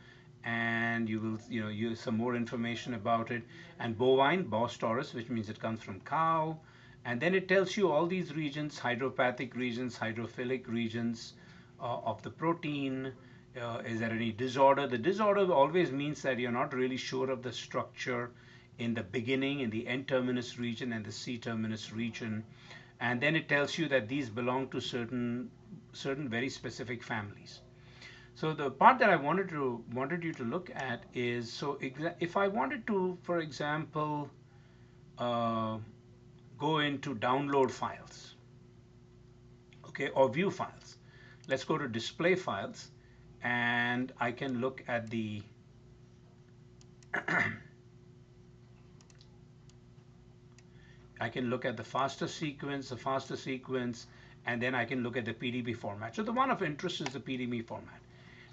and you will use some more information about it. And bovine, Bos taurus, which means it comes from cow, and then it tells you all these regions: hydropathic regions, hydrophilic regions of the protein. Is there any disorder? The disorder always means that you're not really sure of the structure in the beginning, in the N-terminus region and the C-terminus region. And then it tells you that these belong to certain very specific families. So the part that I wanted you to look at is, so if I wanted to, for example, go into download files, okay, or view files. Let's go to display files, and I can look at the I can look at the faster sequence, and then I can look at the PDB format. So the one of interest is the PDB format.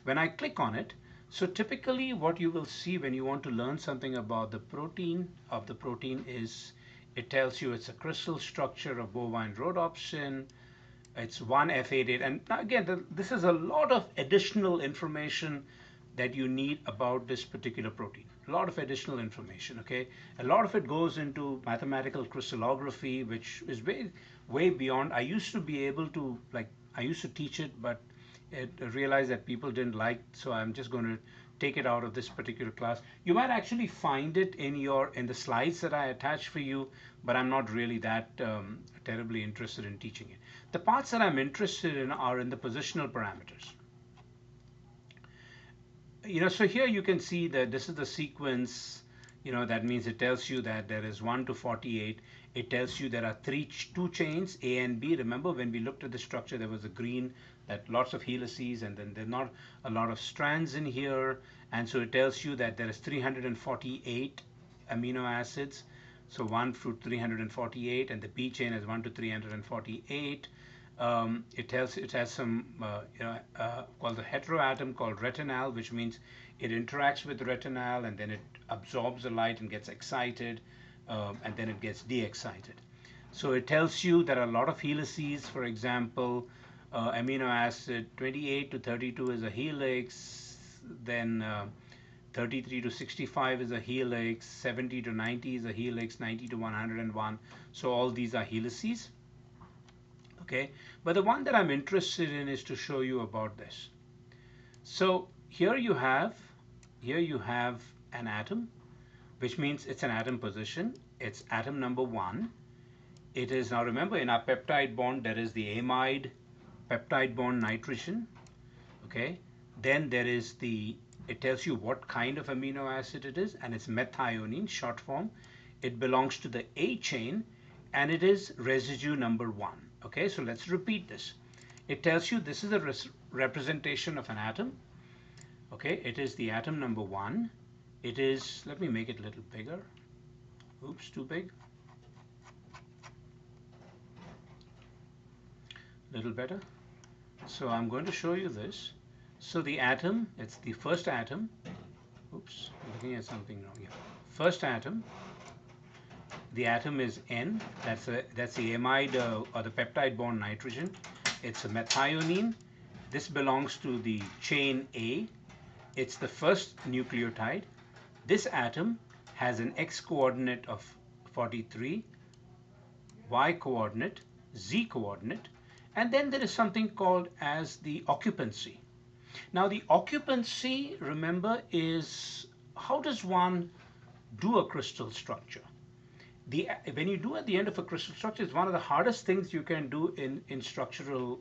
When I click on it, so typically what you will see when you want to learn something about the protein is it tells you it's a crystal structure of bovine rhodopsin. It's one F88, and again, this is a lot of additional information that you need about this particular protein. A lot of additional information, okay? A lot of it goes into mathematical crystallography, which is way beyond. I used to be able to, like, I used to teach it, but I realized that people didn't like, so I'm just going to take it out of this particular class. You might actually find it in the slides that I attached for you, but I'm not really that terribly interested in teaching it. The parts that I'm interested in are in the positional parameters. So here you can see that this is the sequence. That means it tells you that there is 1 to 48. It tells you there are two chains, A and B. Remember when we looked at the structure, there was a green, that lots of helices, and then there are not a lot of strands in here. And so it tells you that there is 348 amino acids. So 1 through 348, and the B chain is 1 to 348. It has some called the heteroatom called retinal, which means it interacts with retinal and then it absorbs the light and gets excited, and then it gets de-excited. So it tells you there are a lot of helices. For example, amino acid 28 to 32 is a helix, then 33 to 65 is a helix, 70 to 90 is a helix, 90 to 101. So all these are helices. Okay, but the one that I'm interested in is to show you about this. So here you have an atom, which means it's an atom position. It's atom number 1. It is, now remember, in our peptide bond there is the amide peptide bond nitrogen. Okay, then there is it tells you what kind of amino acid it is, and it's methionine, short form. It belongs to the A chain, and it is residue number 1. Okay, so let's repeat this. It tells you this is a representation of an atom. Okay, it is the atom number 1. It is, let me make it a little bigger. Oops, too big. Little better. So I'm going to show you this. So the atom, it's the first atom. Oops, I'm looking at something wrong here. First atom. The atom is N. That's the amide or the peptide bond nitrogen. It's a methionine. This belongs to the chain A. It's the first nucleotide. This atom has an X coordinate of 43, Y coordinate, Z coordinate, and then there is something called as the occupancy. Now the occupancy, remember, is how does one do a crystal structure? When you do at the end of a crystal structure, it's one of the hardest things you can do in structural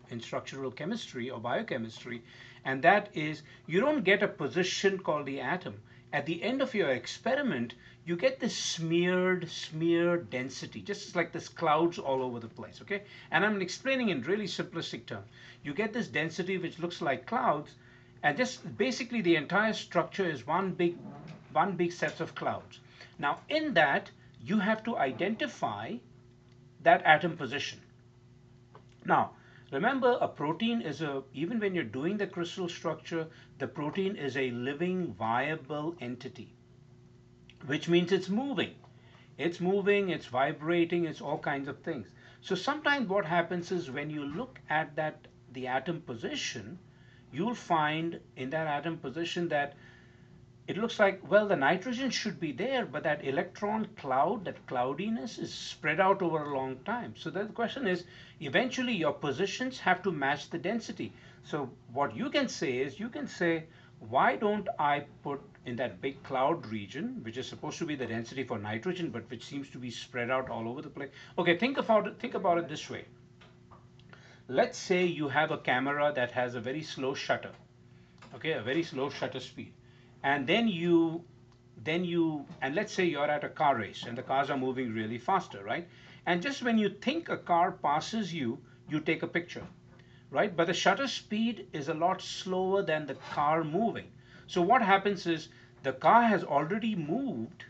chemistry or biochemistry, and that is you don't get a position called the atom. At the end of your experiment, you get this smeared density, just like this clouds all over the place, okay? And I'm explaining in really simplistic terms. You get this density which looks like clouds, and just basically the entire structure is one big set of clouds. Now in that, you have to identify that atom position. Now, remember, a protein is even when you're doing the crystal structure, the protein is a living, viable entity, which means it's moving. It's moving, it's vibrating, it's all kinds of things. So sometimes what happens is when you look at the atom position, you'll find in that atom position that it looks like, well, the nitrogen should be there, but that electron cloud, that cloudiness is spread out over a long time. So the question is, eventually your positions have to match the density. So what you can say is, why don't I put in that big cloud region, which is supposed to be the density for nitrogen, but which seems to be spread out all over the place. Okay, think about it this way. Let's say you have a camera that has a very slow shutter, okay, a very slow shutter speed. And and let's say you're at a car race and the cars are moving really faster, right? And just when you think a car passes you, you take a picture, right? But the shutter speed is a lot slower than the car moving. So what happens is the car has already moved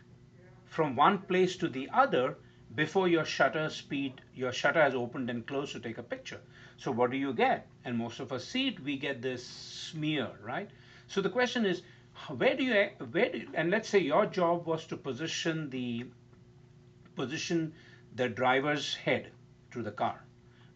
from one place to the other, before your shutter has opened and closed to take a picture. So what do you get? And most of us see it, we get this smear, right? So the question is, and let's say your job was to position the driver's head to the car,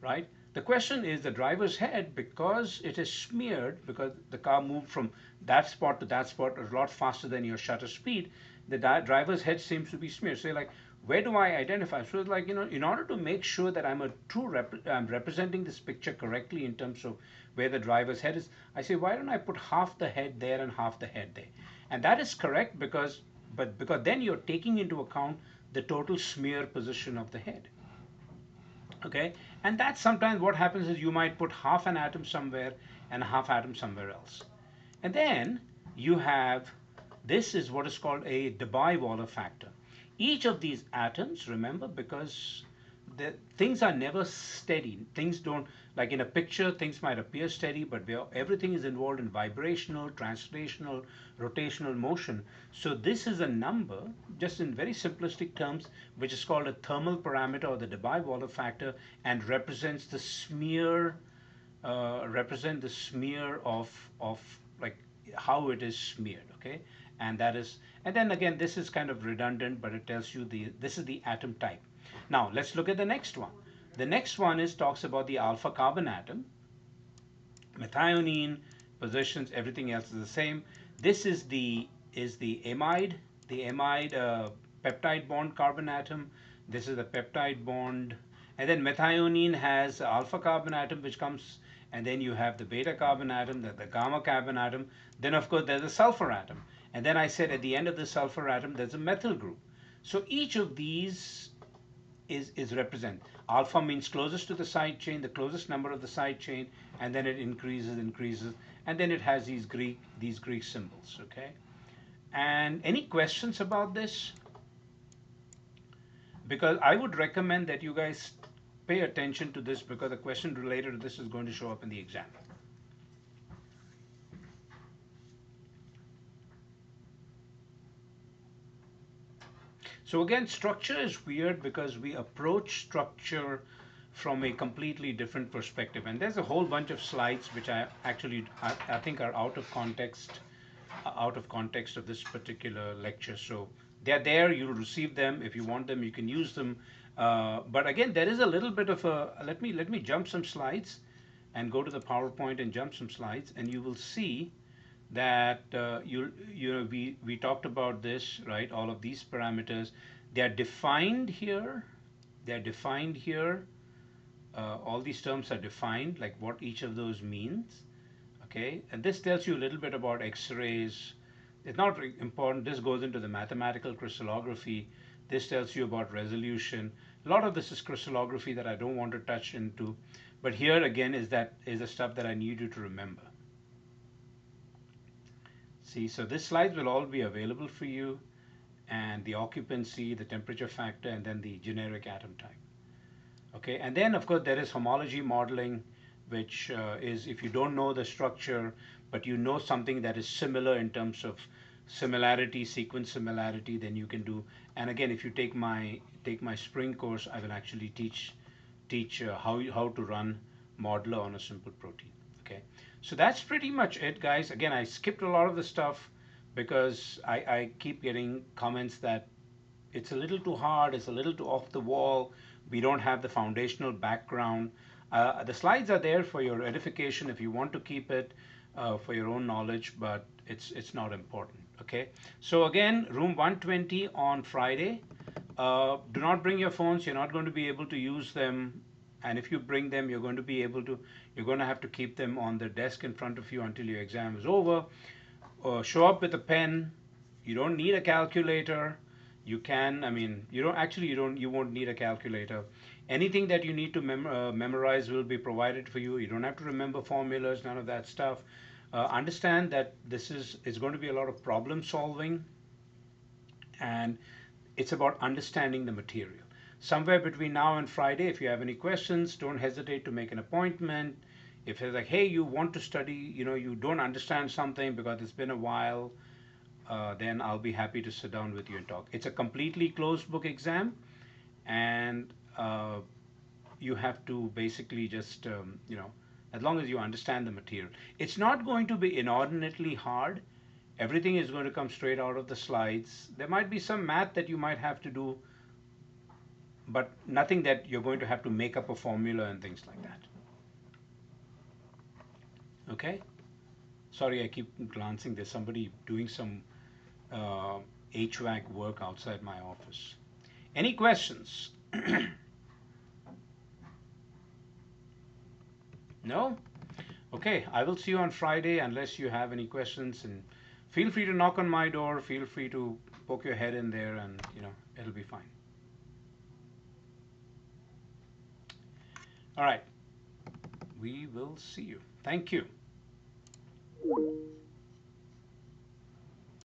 right? The question is the driver's head, because it is smeared, because the car moved from that spot to that spot a lot faster than your shutter speed, the driver's head seems to be smeared. So you're like, where do I identify? So it's like, in order to make sure that I'm representing this picture correctly in terms of where the driver's head is, I say, why don't I put half the head there and half the head there? And that is correct because then you're taking into account the total smear position of the head. Okay, and that's sometimes what happens is you might put half an atom somewhere and half atom somewhere else. And then you have, this is what is called a Debye-Waller factor. Each of these atoms, remember, because the things are never steady. Things don't, like in a picture, things might appear steady, but everything is involved in vibrational, translational, rotational motion. So this is a number, just in very simplistic terms, which is called a thermal parameter, or the Debye-Waller factor, and represent the smear of like how it is smeared. Okay, and that is, and then again, this is kind of redundant, but it tells you this is the atom type. Now let's look at the next one. The next one is talks about the alpha carbon atom. Methionine, positions, everything else is the same. This is the amide peptide bond carbon atom. This is the peptide bond, and then methionine has alpha carbon atom, which comes, and then you have the beta carbon atom, the gamma carbon atom. Then of course there's a sulfur atom, and then I said at the end of the sulfur atom there's a methyl group. So each of these is represent. Alpha means closest to the side chain, the closest number of the side chain, and then it increases, and then it has these Greek symbols. Okay. And any questions about this? Because I would recommend that you guys pay attention to this, because a question related to this is going to show up in the exam. So again, structure is weird because we approach structure from a completely different perspective. And there's a whole bunch of slides which I think are out of context of this particular lecture. So they're there, you'll receive them. If you want them, you can use them. But again, there is a little bit of let me jump some slides and go to the PowerPoint and jump some slides, and you will see that we talked about this, right? All of these parameters, they are defined here. They're defined here. All these terms are defined, like what each of those means. Okay, and this tells you a little bit about X-rays. It's not important. This goes into the mathematical crystallography. This tells you about resolution. A lot of this is crystallography that I don't want to touch into, but here again is the stuff that I need you to remember. See, so these slides will all be available for you, and the occupancy, the temperature factor, and then the generic atom type. Okay, and then of course there is homology modeling, which is if you don't know the structure, but you know something that is similar in terms of similarity, sequence similarity, then you can do. And again, if you take my spring course, I will actually teach how to run modeler on a simple protein. Okay, so that's pretty much it, guys. Again, I skipped a lot of the stuff because I keep getting comments that it's a little too hard, it's a little too off the wall, we don't have the foundational background. The slides are there for your edification if you want to keep it for your own knowledge, but it's not important. Okay, so again, room 120 on Friday. Do not bring your phones. You're not going to be able to use them, and if you bring them, you're going to have to keep them on the desk in front of you until your exam is over. Show up with a pen. You don't need a calculator. You can, I mean, you won't need a calculator. Anything that you need to memorize will be provided for you. You don't have to remember formulas, none of that stuff. Understand that it's going to be a lot of problem solving, and it's about understanding the material. Somewhere between now and Friday, if you have any questions, don't hesitate to make an appointment. If it's like, hey, you want to study, you don't understand something because it's been a while, then I'll be happy to sit down with you and talk. It's a completely closed book exam, and you have to basically just, as long as you understand the material. It's not going to be inordinately hard. Everything is going to come straight out of the slides. There might be some math that you might have to do, but nothing that you're going to have to make up a formula and things like that. Okay? Sorry, I keep glancing. There's somebody doing some uh, HVAC work outside my office. Any questions? No? Okay, I will see you on Friday unless you have any questions. And feel free to knock on my door. Feel free to poke your head in there, and it'll be fine. All right, we will see you. Thank you.